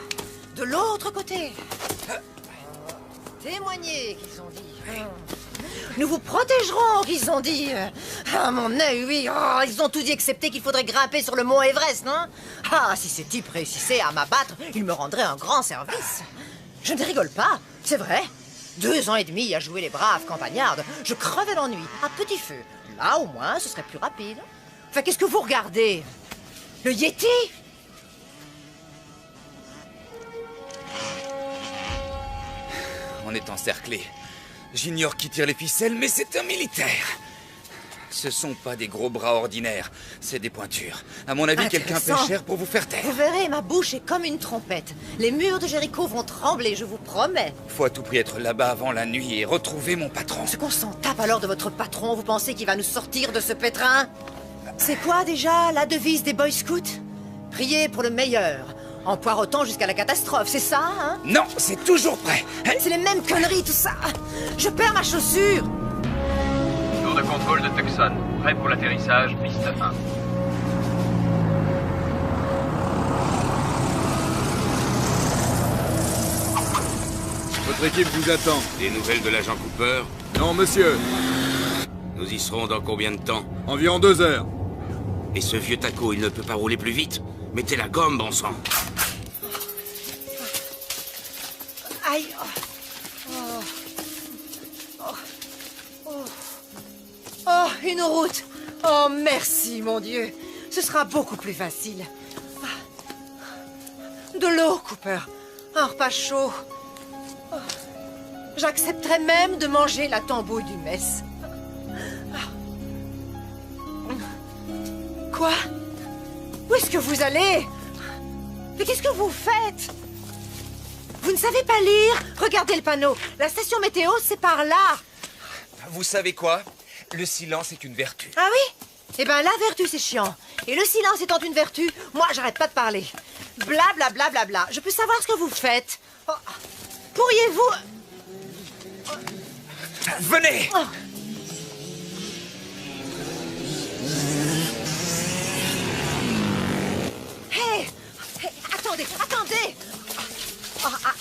De l'autre côté. Témoignez, qu'ils ont dit. Nous vous protégerons, qu'ils ont dit. Ah, mon œil, oui. Oh, ils ont tout dit excepté qu'il faudrait grimper sur le mont Everest, non? Ah, si ces types réussissaient à m'abattre, ils me rendraient un grand service. Je ne rigole pas, c'est vrai. 2 ans et demi à jouer les braves campagnardes, je crevais l'ennui, à petit feu. Là, au moins, ce serait plus rapide. Enfin, qu'est-ce que vous regardez? Le Yeti? On est encerclé. J'ignore qui tire les ficelles, mais c'est un militaire. Ce sont pas des gros bras ordinaires, c'est des pointures. À mon avis, quelqu'un paie cher pour vous faire taire. Vous verrez, ma bouche est comme une trompette. Les murs de Jéricho vont trembler, je vous promets. Faut à tout prix être là-bas avant la nuit et retrouver mon patron. Ce qu'on s'en tape alors de votre patron, vous pensez qu'il va nous sortir de ce pétrin? C'est quoi déjà la devise des Boy Scouts? Priez pour le meilleur. En poireautant jusqu'à la catastrophe, c'est ça, hein? Non, c'est toujours prêt. C'est les mêmes conneries, tout ça. Je perds ma chaussure. Tour de contrôle de Tucson. Prêt pour l'atterrissage, piste 1. Votre équipe vous attend. Des nouvelles de l'agent Cooper? Non, monsieur. Nous y serons dans combien de temps? Environ 2 heures. Et ce vieux taco, il ne peut pas rouler plus vite? Mettez la gomme, bon sang. Aïe. Oh, une route. Oh, merci, mon Dieu. Ce sera beaucoup plus facile. De l'eau, Cooper. Un repas chaud. Oh. J'accepterais même de manger la tambouille du mess. Quoi? Où est-ce que vous allez? Mais qu'est-ce que vous faites? Vous ne savez pas lire? Regardez le panneau. La station météo, c'est par là. Vous savez quoi? Le silence est une vertu. Ah oui? Eh ben, la vertu, c'est chiant. Et le silence étant une vertu, moi, j'arrête pas de parler. Bla, bla, bla, bla, bla. Je peux savoir ce que vous faites? Oh. Pourriez-vous... Venez! Oh. Hey! Hey, attendez, attendez! Oh, ah.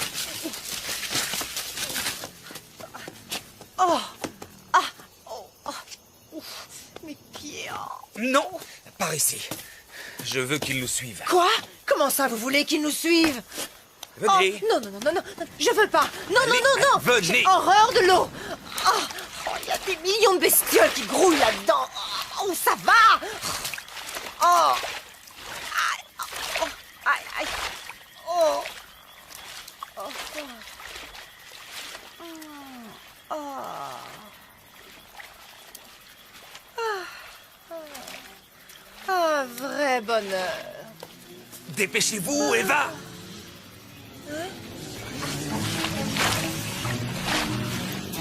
Oh! Ah! Oh! Oh! Ouf. Mes pieds! Oh. Non! Par ici. Je veux qu'ils nous suivent. Quoi? Comment ça, vous voulez qu'ils nous suivent? Venez! Oh, non, non, non, non, non! Je veux pas! Non, Allez, non, non, non! venez. J'ai horreur de l'eau! Oh, il y a des millions de bestioles qui grouillent là-dedans! Oh, ça va! Oh! Aïe, aïe. Oh. Oh. Oh. Un vrai bonheur. Dépêchez-vous, Eva!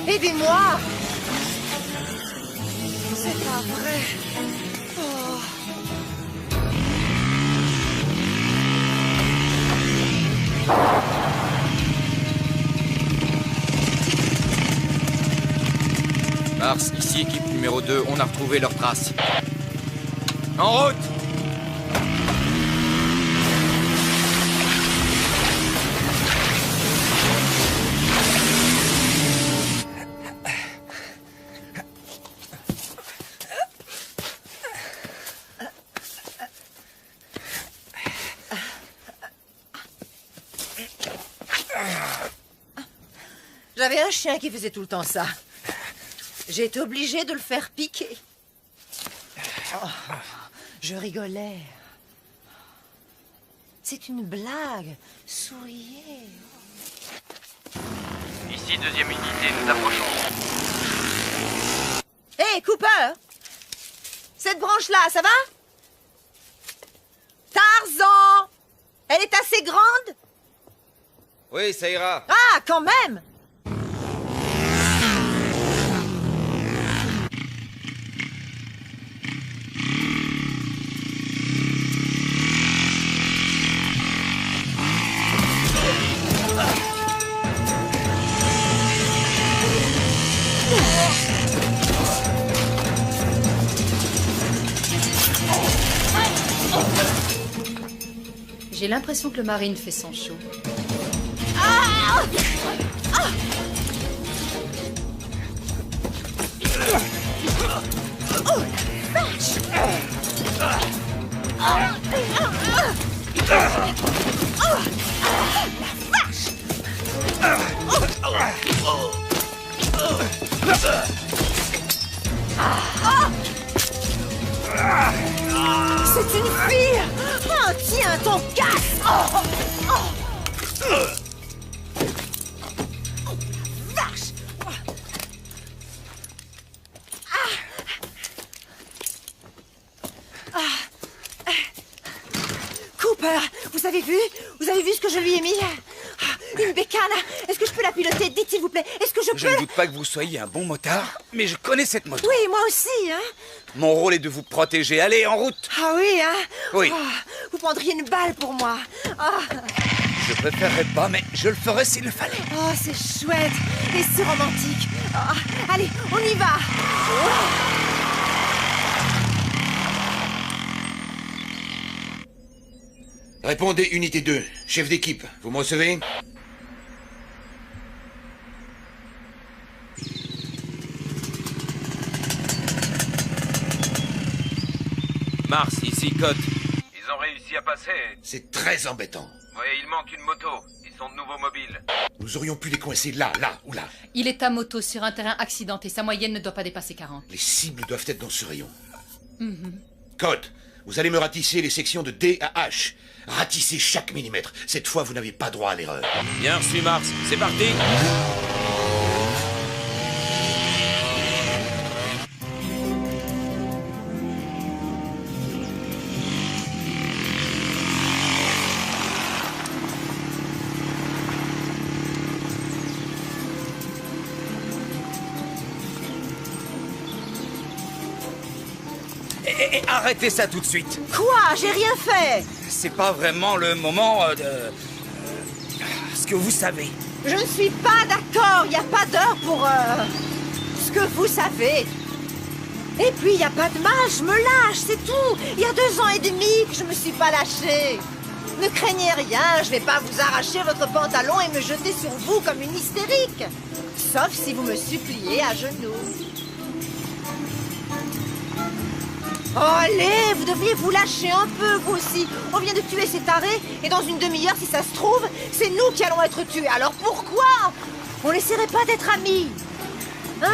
Aidez-moi! C'est pas vrai. Oh. Mars, ici équipe numéro 2, on a retrouvé leurs traces. En route! J'avais un chien qui faisait tout le temps ça. J'ai été obligée de le faire piquer. Oh, je rigolais. C'est une blague. Souriez. Ici, deuxième unité, nous approchons. Hé, Cooper! Cette branche-là, ça va? Tarzan! Elle est assez grande? Oui, ça ira. Ah, quand même! J'ai l'impression que le Marine fait son show. Ah! Ah! Oh, vache! C'est une fille! Oh, tiens, ton casse! Vache! Cooper, vous avez vu? Vous avez vu ce que je lui ai mis? Une bécane! Est-ce que je peux peux la piloter? Dites s'il vous plaît, est-ce que je peux... Je ne doute pas que vous soyez un bon motard, mais je connais cette moto. Oui, moi aussi, hein. Mon rôle est de vous protéger. Allez, en route. Ah oui, hein. Oui. Oh, vous prendriez une balle pour moi. Ah. Je préférerais pas, mais je le ferais s'il le fallait. Oh, c'est chouette et si romantique. Ah, allez, on y va. Répondez, unité 2. Chef d'équipe, vous me recevez? Mars, ici Cote. Ils ont réussi à passer. C'est très embêtant. Oui, il manque une moto. Ils sont de nouveau mobiles. Nous aurions pu les coincer là, là ou là. Il est à moto sur un terrain accidenté. Sa moyenne ne doit pas dépasser 40. Les cibles doivent être dans ce rayon. Mhm. Cote, vous allez me ratisser les sections de D à H. Ratissez chaque millimètre. Cette fois, vous n'avez pas droit à l'erreur. Bien reçu, Mars. C'est parti. Arrêtez ça tout de suite. Quoi? J'ai rien fait. C'est pas vraiment le moment de... ce que vous savez. Je ne suis pas d'accord. Il n'y a pas d'heure pour... ce que vous savez. Et puis, il n'y a pas de mal. Je me lâche, c'est tout. Il y a 2 ans et demi que je me suis pas lâchée. Ne craignez rien. Je vais pas vous arracher votre pantalon et me jeter sur vous comme une hystérique. Sauf si vous me suppliez à genoux. Oh, allez, vous devriez vous lâcher un peu, vous aussi. On vient de tuer ces tarés, et dans une demi-heure, si ça se trouve, c'est nous qui allons être tués. Alors pourquoi on n'essaierait pas d'être amis? Hein?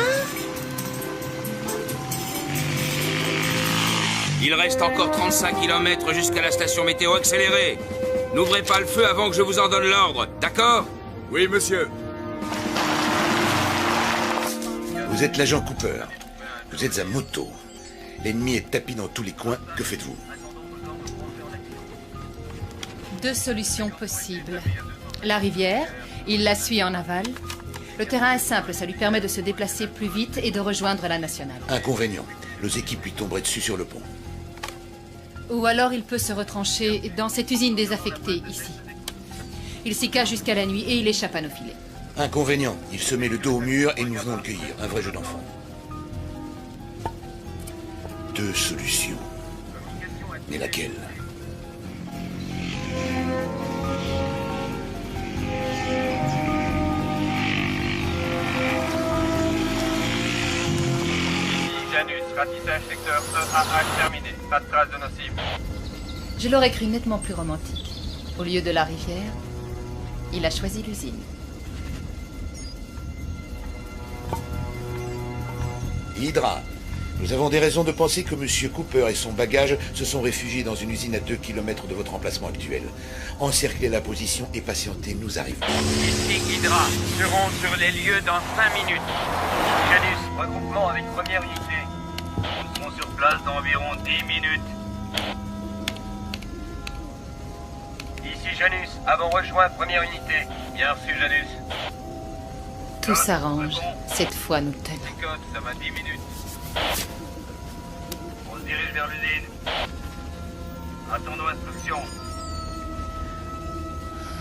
Il reste encore 35 km jusqu'à la station météo accélérée. N'ouvrez pas le feu avant que je vous en donne l'ordre, d'accord? Oui, monsieur. Vous êtes l'agent Cooper. Vous êtes à moto. L'ennemi est tapis dans tous les coins. Que faites-vous? 2 solutions possibles. La rivière, il la suit en aval. Le terrain est simple, ça lui permet de se déplacer plus vite et de rejoindre la nationale. Inconvénient. Nos équipes lui tomberaient dessus sur le pont. Ou alors il peut se retrancher dans cette usine désaffectée, ici. Il s'y cache jusqu'à la nuit et il échappe à nos filets. Inconvénient. Il se met le dos au mur et nous venons le cueillir. Un vrai jeu d'enfant. 2 solutions. Mais laquelle? Janus, ratissage secteur EAH terminé. Pas de trace de nos cibles. Je l'aurais cru nettement plus romantique. Au lieu de la rivière, il a choisi l'usine. Hydra. Nous avons des raisons de penser que M. Cooper et son bagage se sont réfugiés dans une usine à 2 km de votre emplacement actuel. Encerclez la position et patientez, nous arrivons. Ici Hydra, serons sur les lieux dans 5 minutes. Janus, regroupement avec première unité. Nous serons sur place dans environ 10 minutes. Ici Janus, avons rejoint première unité. Bien reçu Janus. Tout s'arrange. Cette fois, nous tenons. Code, ça va 10 minutes. On se dirige vers l'usine. Attendons instruction.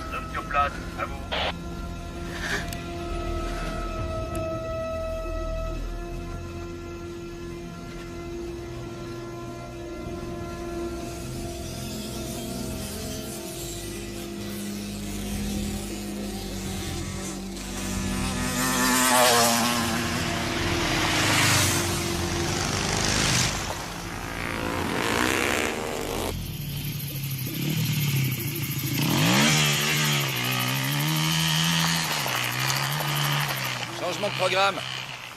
Nous sommes sur place, à vous. Changement de programme.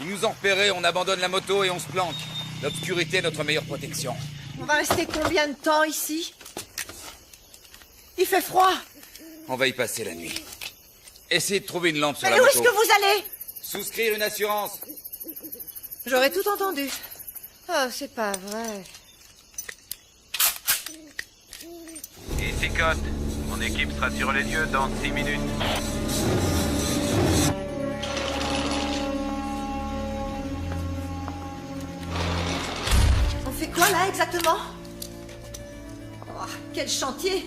Ils nous ont repérés, on abandonne la moto et on se planque. L'obscurité est notre meilleure protection. On va rester combien de temps ici? Il fait froid. On va y passer la nuit. Essayez de trouver une lampe sur Mais la où moto. est-ce que vous allez? Souscrire une assurance. J'aurais tout entendu. Oh, c'est pas vrai. Ici Cote, mon équipe sera sur les lieux dans 6 minutes. quoi là exactement? Oh, quel chantier!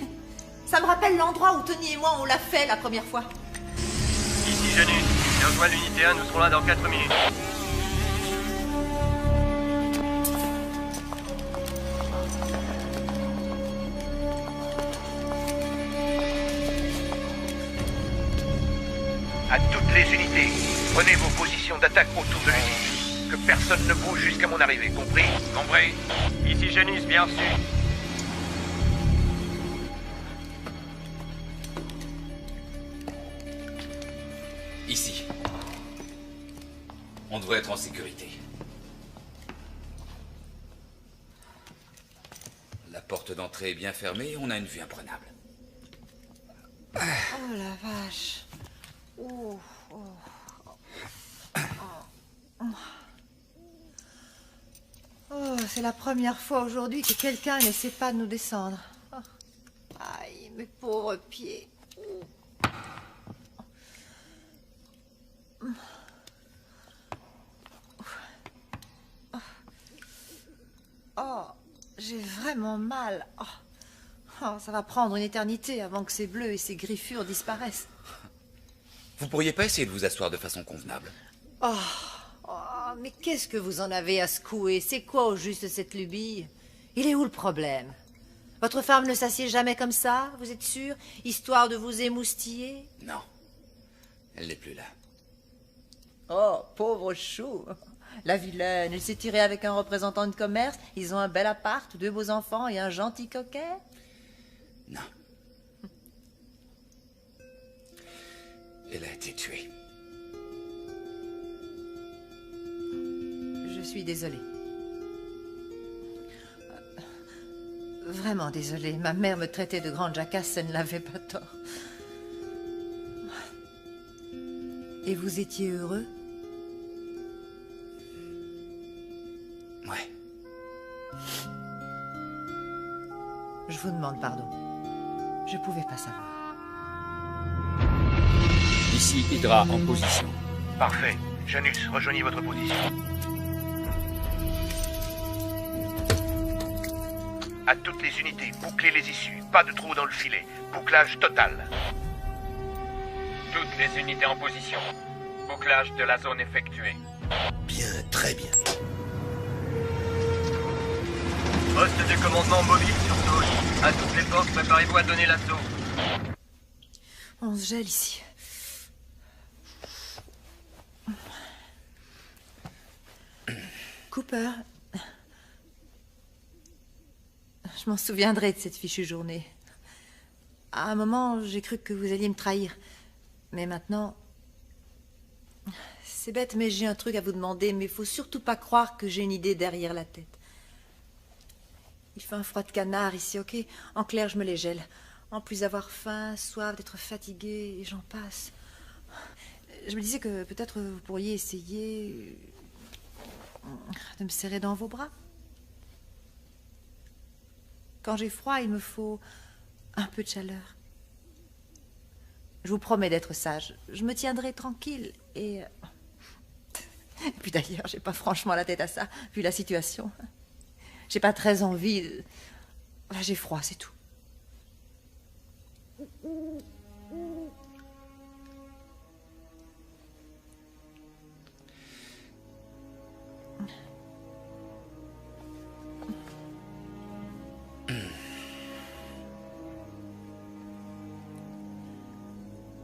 Ça me rappelle l'endroit où Tony et moi on l'a fait la première fois. Ici Janus, j'ai rejoint l'unité 1, nous serons là dans 4 minutes. À toutes les unités, prenez vos positions d'attaque autour de l'usine. Que personne ne bouge jusqu'à mon arrivée, compris? Compris. Ici Janus, bien reçu. Ici. On devrait être en sécurité. La porte d'entrée est bien fermée et on a une vue imprenable. Oh la vache. Oh, c'est la première fois aujourd'hui que quelqu'un n'essaie pas de nous descendre. Oh. Aïe, mes pauvres pieds. Oh, j'ai vraiment mal. Oh, ça va prendre une éternité avant que ces bleus et ces griffures disparaissent. Vous pourriez pas essayer de vous asseoir de façon convenable? Oh, mais qu'est-ce que vous en avez à secouer? C'est quoi au juste cette lubie? Il est où le problème? Votre femme ne s'assied jamais comme ça, vous êtes sûr? Histoire de vous émoustiller? Non. Elle n'est plus là. Oh, pauvre chou. La vilaine, elle s'est tirée avec un représentant de commerce. Ils ont un bel appart, 2 beaux enfants et un gentil coquet. Non. Elle a été tuée. Je suis désolée. Vraiment désolée. Ma mère me traitait de grande jacasse, elle ne l'avait pas tort. Et vous étiez heureux? Ouais. Je vous demande pardon. Je pouvais pas savoir. Ici Hydra en position. Parfait. Janus, rejoignez votre position. À toutes les unités, bouclez les issues. Pas de trou dans le filet. Bouclage total. Toutes les unités en position. Bouclage de la zone effectué. Bien, très bien. Poste de commandement mobile sur Toulouse. À toutes les forces, préparez-vous à donner l'assaut. On se gèle ici. Cooper, je m'en souviendrai de cette fichue journée. À un moment, j'ai cru que vous alliez me trahir. Mais maintenant... C'est bête, mais j'ai un truc à vous demander, mais il faut surtout pas croire que j'ai une idée derrière la tête. Il fait un froid de canard ici, ok? En clair, je me les gèle. En plus d'avoir faim, soif, d'être fatiguée, et j'en passe. Je me disais que peut-être vous pourriez essayer de me serrer dans vos bras. Quand j'ai froid, il me faut un peu de chaleur. Je vous promets d'être sage. Je me tiendrai tranquille et puis d'ailleurs, j'ai pas franchement la tête à ça, vu la situation. J'ai pas très envie de... J'ai froid, c'est tout.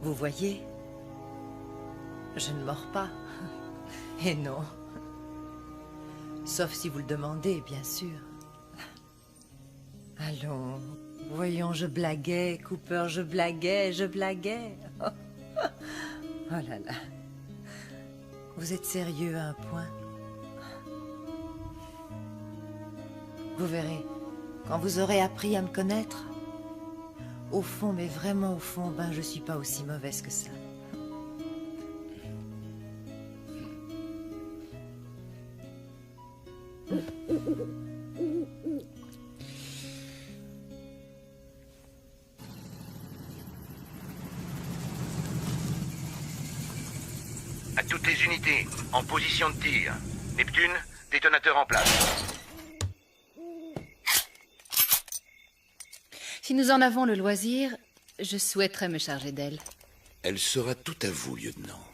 Vous voyez, je ne mords pas. Et non. Sauf si vous le demandez, bien sûr. Allons, voyons, je blaguais, Cooper, je blaguais. Oh là là. Vous êtes sérieux à un point? Vous verrez, quand vous aurez appris à me connaître, au fond, mais vraiment au fond, ben je suis pas aussi mauvaise que ça. À toutes les unités, en position de tir. Neptune, détonateur en place. Si nous en avons le loisir, je souhaiterais me charger d'elle. Elle sera tout à vous, lieutenant.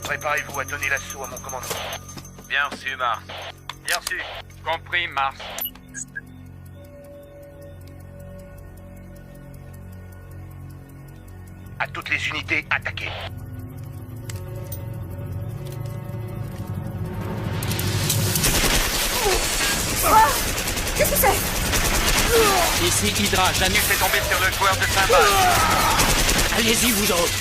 Préparez-vous à donner l'assaut à mon commandement. Bien reçu, Mars. Bien reçu. Compris, Mars. À toutes les unités, attaquez. Qu'est-ce que c'est? Ici Hydra, Janus est tombé sur le joueur de cymbales. Allez-y, vous autres.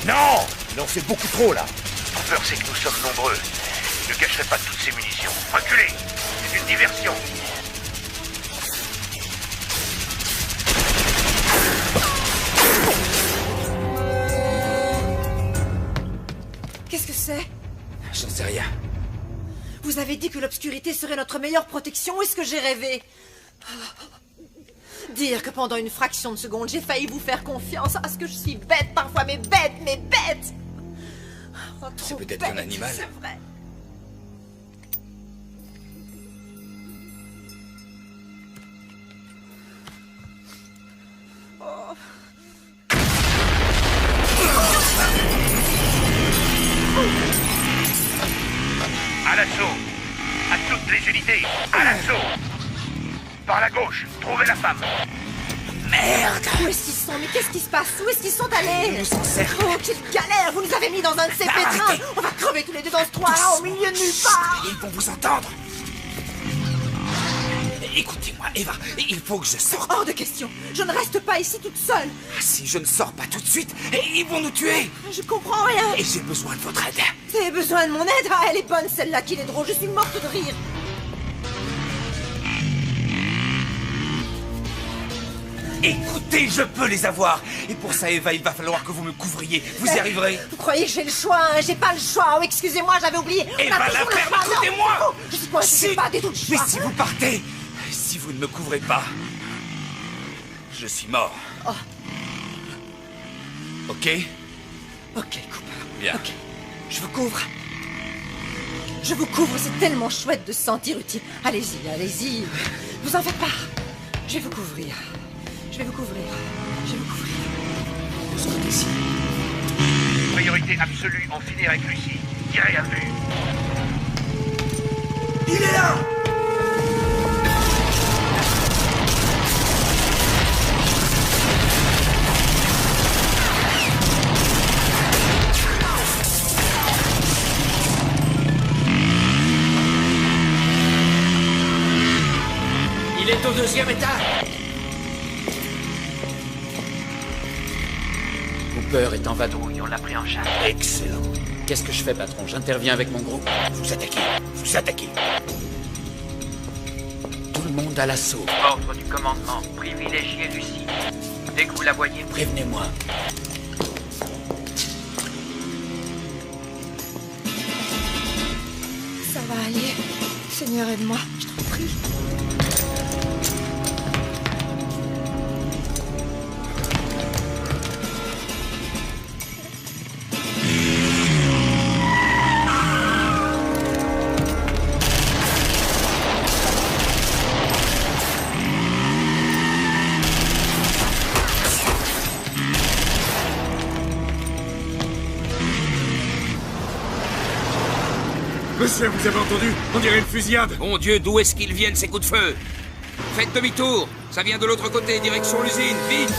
Non! Il en fait beaucoup trop, là. La peur, c'est que nous sommes nombreux. Je ne cacherai pas toutes ces munitions. Reculez! C'est une diversion. Qu'est-ce que c'est? J'en sais rien. Vous avez dit que l'obscurité serait notre meilleure protection, ou est-ce que j'ai rêvé? Dire que pendant une fraction de seconde, j'ai failli vous faire confiance. Ah, ce que je suis bête parfois, mais bête, mais bête! Oh, C'est peut-être un animal. C'est vrai. Oh. À l'assaut! À toutes les unités! À l'assaut! Par la gauche, trouvez la femme! Merde! Où est-ce qu'ils sont? Mais qu'est-ce qui se passe? Où est-ce qu'ils sont allés? Oh, quelle galère! Vous nous avez mis dans un de ces pétrins! On va crever tous les deux dans ce trou-là, au milieu de nulle part! Ils vont vous entendre. Écoutez-moi, Eva, il faut que je sorte. Hors de question! Je ne reste pas ici toute seule! Si je ne sors pas tout de suite, ils vont nous tuer. Je comprends rien! Et j'ai besoin de votre aide. Vous avez besoin de mon aide? Ah, elle est bonne celle-là, qu'il est drôle, je suis morte de rire! Écoutez, je peux les avoir. Et pour ça, Eva, il va falloir que vous me couvriez. Vous y arriverez? Vous croyez que j'ai le choix, hein? J'ai pas le choix! Oh, excusez-moi, j'avais oublié! Eva, la merde, écoutez-moi! Je suis coincée, j'ai pas du tout le choix! Mais si vous partez, si vous ne me couvrez pas, je suis mort. Oh. Ok? Ok, Cooper. Bien. Ok. Je vous couvre. Je vous couvre, c'est tellement chouette de se sentir utile. Allez-y, allez-y. Vous en faites pas. Je vais vous couvrir. Je vais vous couvrir. Je vais vous couvrir. De ce côté-ci. Priorité absolue, en finir avec Lucie. Tirez à vue. Il est là! Il est au 2e étage. Cooper est en vadrouille, on l'a pris en charge. Excellent. Qu'est-ce que je fais, patron? J'interviens avec mon groupe. Vous attaquez. Vous attaquez. Tout le monde à l'assaut. Ordre du commandement, privilégiez Lucie. Dès que vous la voyez, prévenez-moi. Ça va aller. Seigneur, aide-moi. Je t'en prie. Monsieur, vous avez entendu? On dirait une fusillade. Mon Dieu, d'où est-ce qu'ils viennent, ces coups de feu? Faites demi-tour. Ça vient de l'autre côté, direction l'usine. Vite!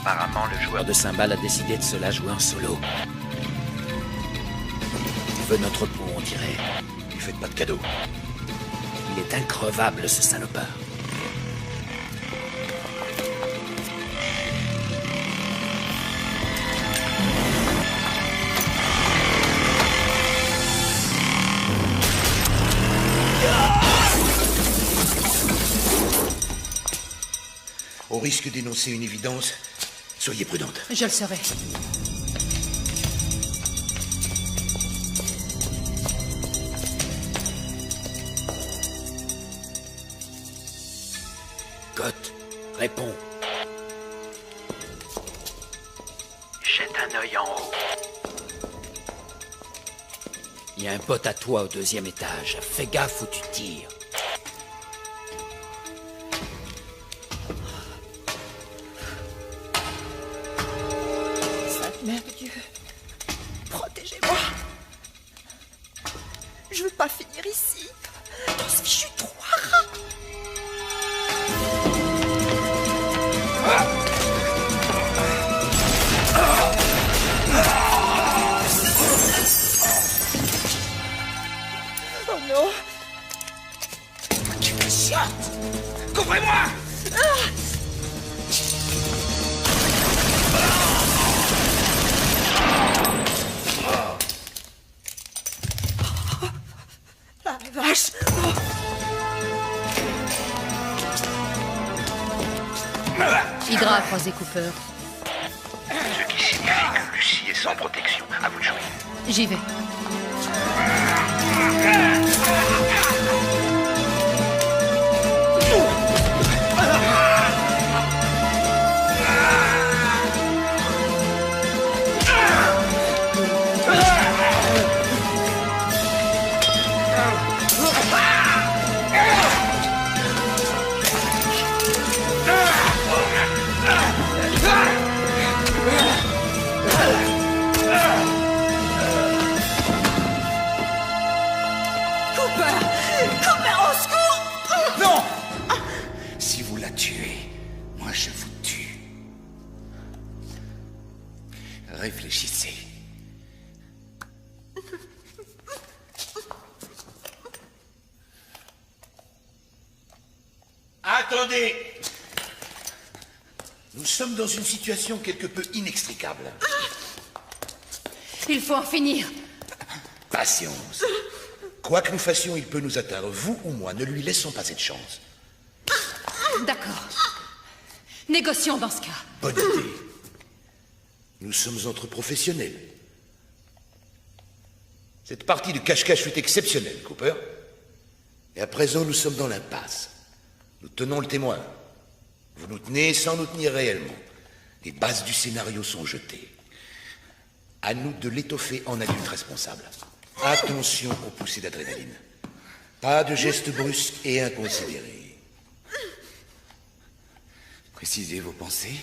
apparemment le joueur de cymbales a décidé de se la jouer en solo. Il veut notre peau, on dirait. lui faites pas de cadeau. Il est increvable, ce salopard. Au risque d'énoncer une évidence, soyez prudente. Je le serai. Scott, réponds. Jette un œil en haut. Il y a un pote à toi au 2e étage. Fais gaffe où tu tires. Sainte Mère de Dieu, protégez-moi. Je veux pas finir ici, dans ce fichu trou à rats. Oh non! Tu me chiottes! Couvrez-moi! La vache! Hydra a croisé Cooper. Ce qui signifie que Lucie est sans protection. À vous de jouer. J'y vais. Non! Si vous la tuez, moi je vous tue. Réfléchissez. Attendez! Nous sommes dans une situation quelque peu inextricable. Il faut en finir. Patience. Quoi que nous fassions, il peut nous atteindre. Vous ou moi, ne lui laissons pas cette chance. D'accord. Négocions dans ce cas. Bonne idée. Nous sommes entre professionnels. Cette partie de cache-cache fut exceptionnelle, Cooper. Et à présent, nous sommes dans l'impasse. Nous tenons le témoin. Vous nous tenez sans nous tenir réellement. Les bases du scénario sont jetées. À nous de l'étoffer en adulte responsable. Attention aux poussées d'adrénaline. Pas de gestes brusques et inconsidérés. Précisez vos pensées.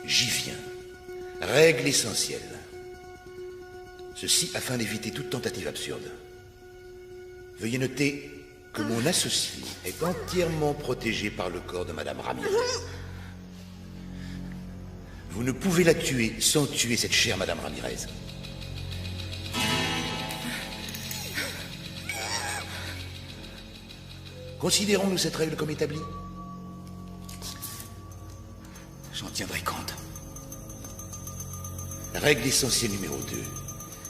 J'y viens. Règle essentielle. Ceci afin d'éviter toute tentative absurde. Veuillez noter que mon associé est entièrement protégé par le corps de Madame Ramirez. Vous ne pouvez la tuer sans tuer cette chère Madame Ramirez. Considérons-nous cette règle comme établie? J'en tiendrai compte. Règle essentielle numéro 2.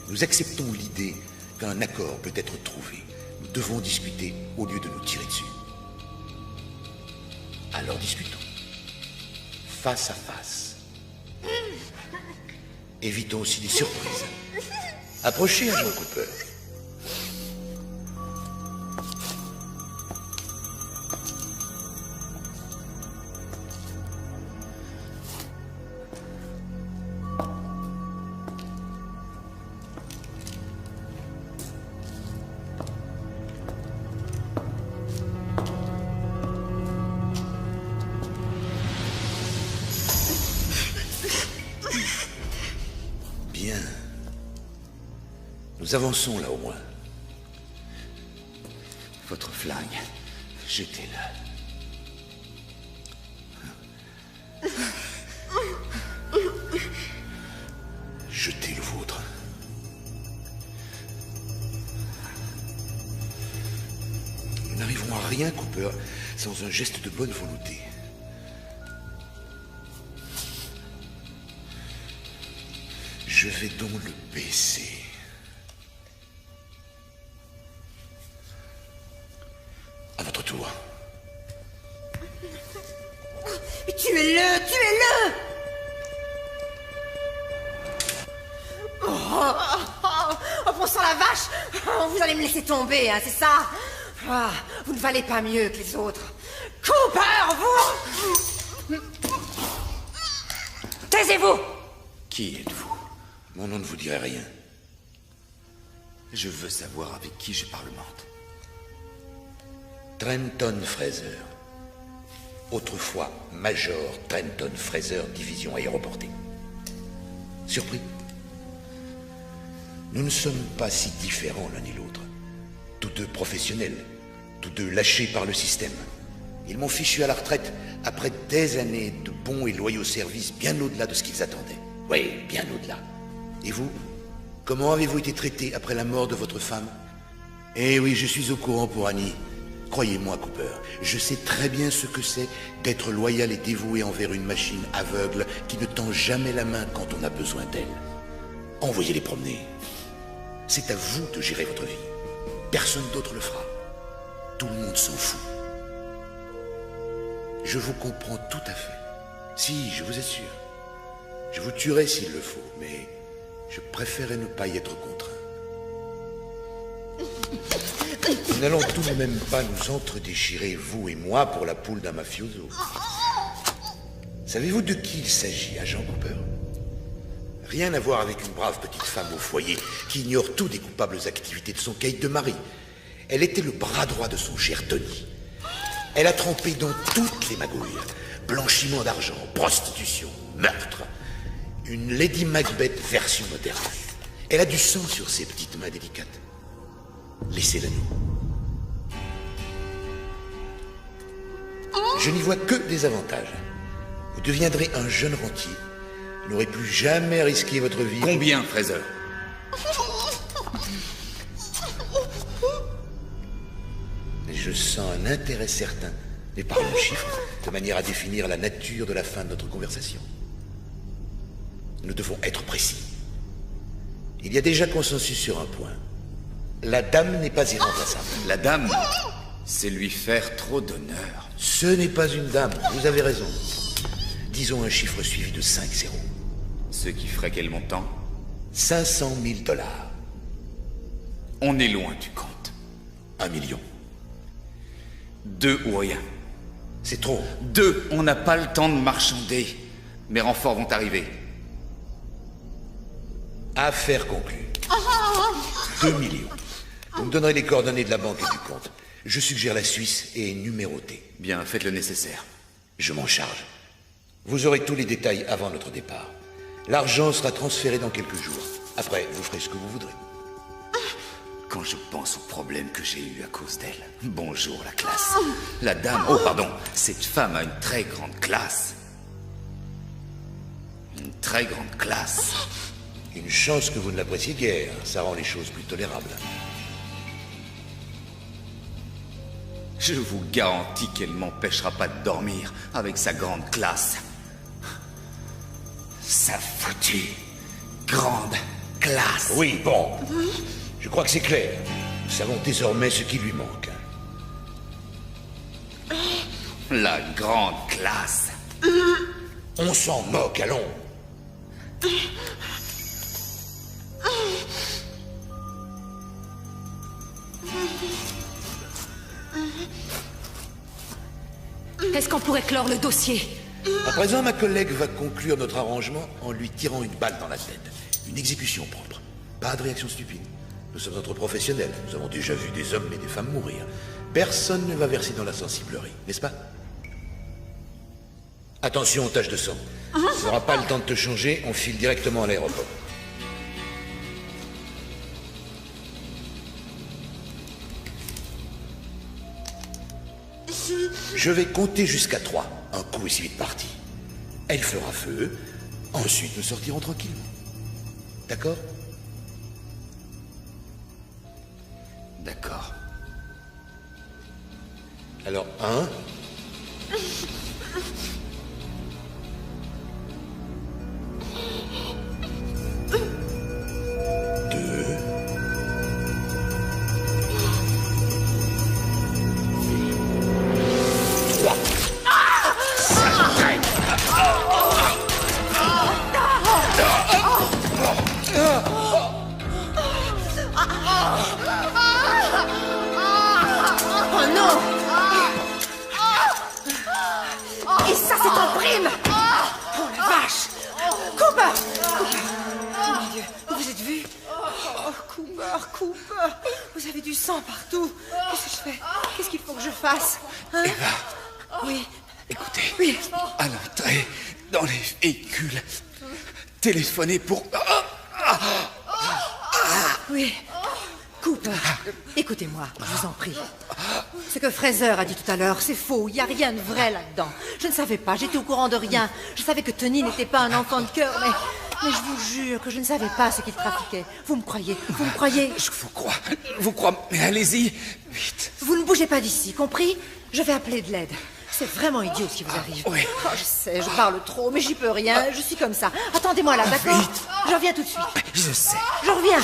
Nous acceptons l'idée qu'un accord peut être trouvé. Nous devons discuter au lieu de nous tirer dessus. Alors discutons. Face à face. Évitons aussi des surprises. Approchez, agent Cooper. Bien. Nous avançons là au moins. Votre flingue, jetez-le. Jetez le vôtre. rien, Cooper, sans un geste de bonne volonté. Je vais donc le baisser. À votre tour. Tuez-le! Tuez-le! Oh, bon sang la vache! Oh, vous allez me laisser tomber, hein, c'est ça? Ah, vous ne valez pas mieux que les autres. Cooper, vous... Taisez-vous! Qui êtes-vous? Mon nom ne vous dirait rien. Je veux savoir avec qui je parlemente. Trenton Fraser. Autrefois Major Trenton Fraser, division aéroportée. Surpris? Nous ne sommes pas si différents l'un et l'autre. Tous deux professionnels, tous deux lâchés par le système. Ils m'ont fichu à la retraite après des années de bons et loyaux services bien au-delà de ce qu'ils attendaient. Oui, bien au-delà. Et vous? Comment avez-vous été traité après la mort de votre femme? Eh oui, je suis au courant pour Annie. Croyez-moi, Cooper, je sais très bien ce que c'est d'être loyal et dévoué envers une machine aveugle qui ne tend jamais la main quand on a besoin d'elle. Envoyez-les promener. C'est à vous de gérer votre vie. Personne d'autre le fera. Tout le monde s'en fout. Je vous comprends tout à fait. Si, je vous assure. Je vous tuerai s'il le faut, mais je préférerais ne pas y être contraint. Nous n'allons tout de même pas nous entre-déchirer, vous et moi, pour la poule d'un mafioso. Savez-vous de qui il s'agit, agent Cooper? Rien à voir avec une brave petite femme au foyer qui ignore tout des coupables activités de son caïd de mari. Elle était le bras droit de son cher Tony. Elle a trempé dans toutes les magouilles. Blanchiment d'argent, prostitution, meurtre. Une Lady Macbeth version moderne. Elle a du sang sur ses petites mains délicates. Laissez-la nous. Je n'y vois que des avantages. Vous deviendrez un jeune rentier. Vous n'aurez plus jamais risqué votre vie. Combien, Fraser? Je sens un intérêt certain, mais par un chiffre, de manière à définir la nature de la fin de notre conversation. Nous devons être précis. Il y a déjà consensus sur un point. La dame n'est pas irremplaçable. La dame, c'est lui faire trop d'honneur. Ce n'est pas une dame, vous avez raison. Disons un chiffre suivi de 5 zéros. Ce qui ferait quel montant? 500 000 $. On est loin du compte. 1 million. 2 ou rien. C'est trop. 2, on n'a pas le temps de marchander. Mes renforts vont arriver. Affaire conclue. 2 millions. Vous me donnerez les coordonnées de la banque et du compte. Je suggère la Suisse et numérotée. Bien, faites le nécessaire. Je m'en charge. Vous aurez tous les détails avant notre départ. L'argent sera transféré dans quelques jours. Après, vous ferez ce que vous voudrez. Quand je pense aux problèmes que j'ai eus à cause d'elle. Bonjour, la classe. La dame... Oh, pardon. Cette femme a une très grande classe. Une très grande classe. Une chance que vous ne l'appréciez guère. Ça rend les choses plus tolérables. Je vous garantis qu'elle m'empêchera pas de dormir avec sa grande classe. Sa foutue grande classe. Oui, bon. Je crois que c'est clair. Nous savons désormais ce qui lui manque. La grande classe. On s'en moque, allons. Est-ce qu'on pourrait clore le dossier? À présent, ma collègue va conclure notre arrangement en lui tirant une balle dans la tête. Une exécution propre. Pas de réaction stupide. Nous sommes entre professionnels. Nous avons déjà vu des hommes et des femmes mourir. Personne ne va verser dans la sensiblerie, n'est-ce pas? Attention aux taches de sang. Tu n'auras pas le temps de te changer, on file directement à l'aéroport. Je vais compter jusqu'à 3. Un coup et si vite parti. Elle fera feu. Ensuite, nous sortirons tranquillement. D'accord? D'accord. Alors, 1. Oh non! Et ça, c'est en prime! Oh la vache! Cooper! Oh mon Dieu, vous êtes vu? Oh, Cooper! Vous avez du sang partout. Qu'est-ce que je fais? Qu'est-ce qu'il faut que je fasse? Hein? Eva, oui. Écoutez, oui. À l'entrée, dans les véhicules, téléphonez pour... Oui. Cooper, écoutez-moi, je vous en prie. Ce que Fraser a dit tout à l'heure, c'est faux. Il n'y a rien de vrai là-dedans. Je ne savais pas, j'étais au courant de rien. Je savais que Tony n'était pas un enfant de cœur, mais je vous jure que je ne savais pas ce qu'il trafiquait. Vous me croyez? Vous me croyez? Je vous crois, mais allez-y, vite. Vous ne bougez pas d'ici, compris? Je vais appeler de l'aide. C'est vraiment idiot ce qui vous arrive. Oui. Oh, je sais, je parle trop, mais j'y peux rien. Je suis comme ça. Attendez-moi là, d'accord? Je reviens tout de suite. Je sais. Je reviens.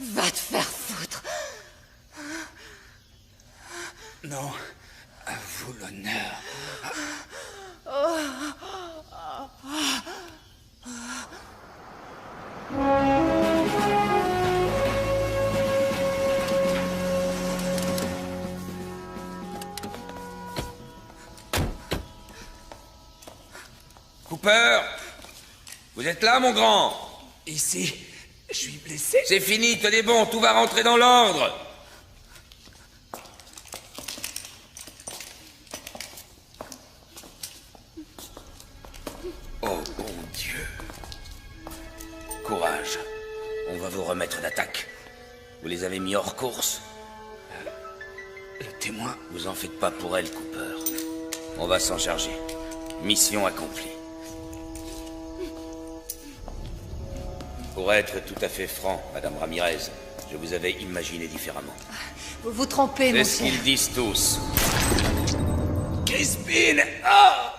Va te faire foutre. Non, à vous l'honneur. Cooper, vous êtes là, mon grand? Ici, je suis blessé. C'est fini, tenez bon, tout va rentrer dans l'ordre. Oh, bon Dieu. Courage. On va vous remettre d'attaque. Vous les avez mis hors course? Le témoin... Vous en faites pas pour elle, Cooper. On va s'en charger. Mission accomplie. Pour être tout à fait franc, Madame Ramirez, je vous avais imaginé différemment. Vous vous trompez, C'est monsieur. ce qu'ils disent tous. Crispin! Ah!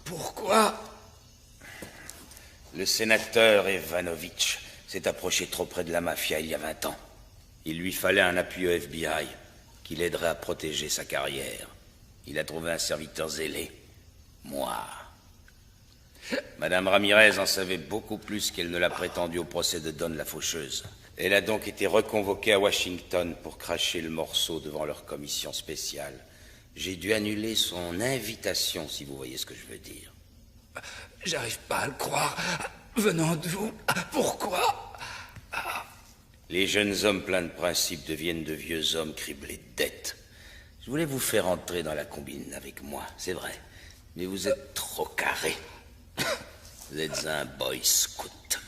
Pourquoi? Le sénateur Evanovitch s'est approché trop près de la mafia il y a 20 ans. Il lui fallait un appui au FBI qui l'aiderait à protéger sa carrière. Il a trouvé un serviteur zélé. Moi. Madame Ramirez en savait beaucoup plus qu'elle ne l'a prétendu au procès de Dawn la faucheuse. Elle a donc été reconvoquée à Washington pour cracher le morceau devant leur commission spéciale. J'ai dû annuler son invitation, si vous voyez ce que je veux dire. J'arrive pas à le croire. Venant de vous, pourquoi? Les jeunes hommes pleins de principes deviennent de vieux hommes criblés de dettes. Je voulais vous faire entrer dans la combine avec moi, c'est vrai. Mais vous êtes trop carré. Vous êtes un boy scout.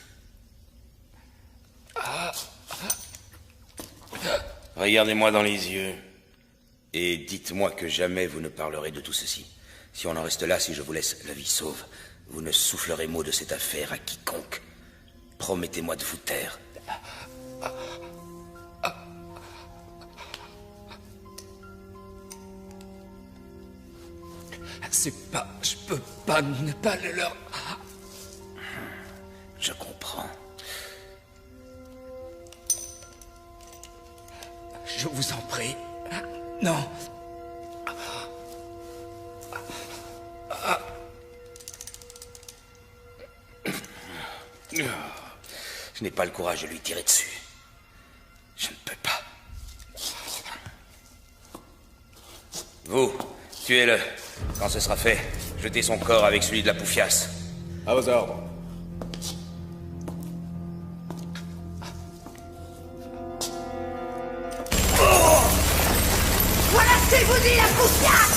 Regardez-moi dans les yeux et dites-moi que jamais vous ne parlerez de tout ceci. Si on en reste là, si je vous laisse la vie sauve, vous ne soufflerez mot de cette affaire à quiconque. Promettez-moi de vous taire. C'est pas... Je peux pas ne pas le leur... Je comprends. Je vous en prie. Non. Je n'ai pas le courage de lui tirer dessus. Je ne peux pas. Vous, tuez-le. Quand ce sera fait, jetez son corps avec celui de la poufiasse. À vos ordres. Je vous dis la poussière.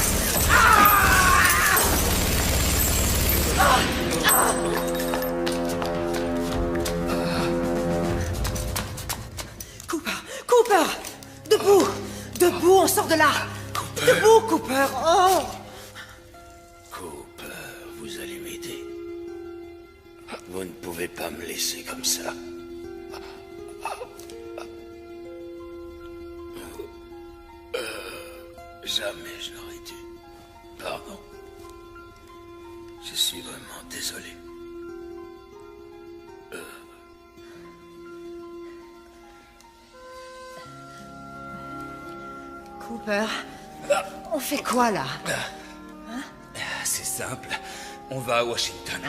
Cooper, debout, debout, on sort de là. Debout, Cooper. Oh. Cooper, vous allez m'aider. Vous ne pouvez pas me laisser comme ça. Jamais je n'aurais dû. Pardon. Je suis vraiment désolé. Cooper, on fait quoi là? C'est simple. On va à Washington.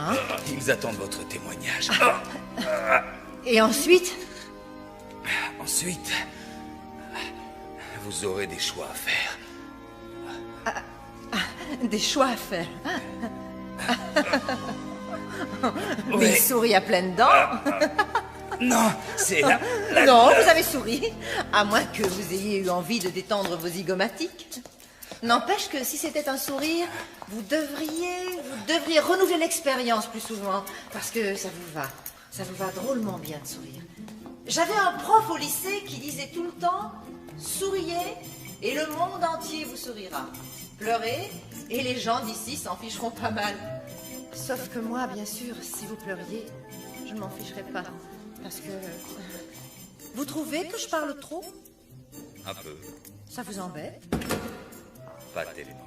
Ils attendent votre témoignage. Et ensuite? Ensuite, vous aurez des choix à faire. Des choix à faire. Mais souris à pleines dents. Non, c'est la... Non, vous avez souri. À moins que vous ayez eu envie de détendre vos zygomatiques. N'empêche que si c'était un sourire, vous devriez renouveler l'expérience plus souvent. Parce que ça vous va drôlement bien de sourire. J'avais un prof au lycée qui disait tout le temps « Souriez et le monde entier vous sourira. Pleurez et les gens d'ici s'en ficheront pas mal. » Sauf que moi, bien sûr, si vous pleuriez, je ne m'en ficherais pas. Parce que... Vous trouvez que je parle trop? Un peu. Ça vous embête? Pas tellement.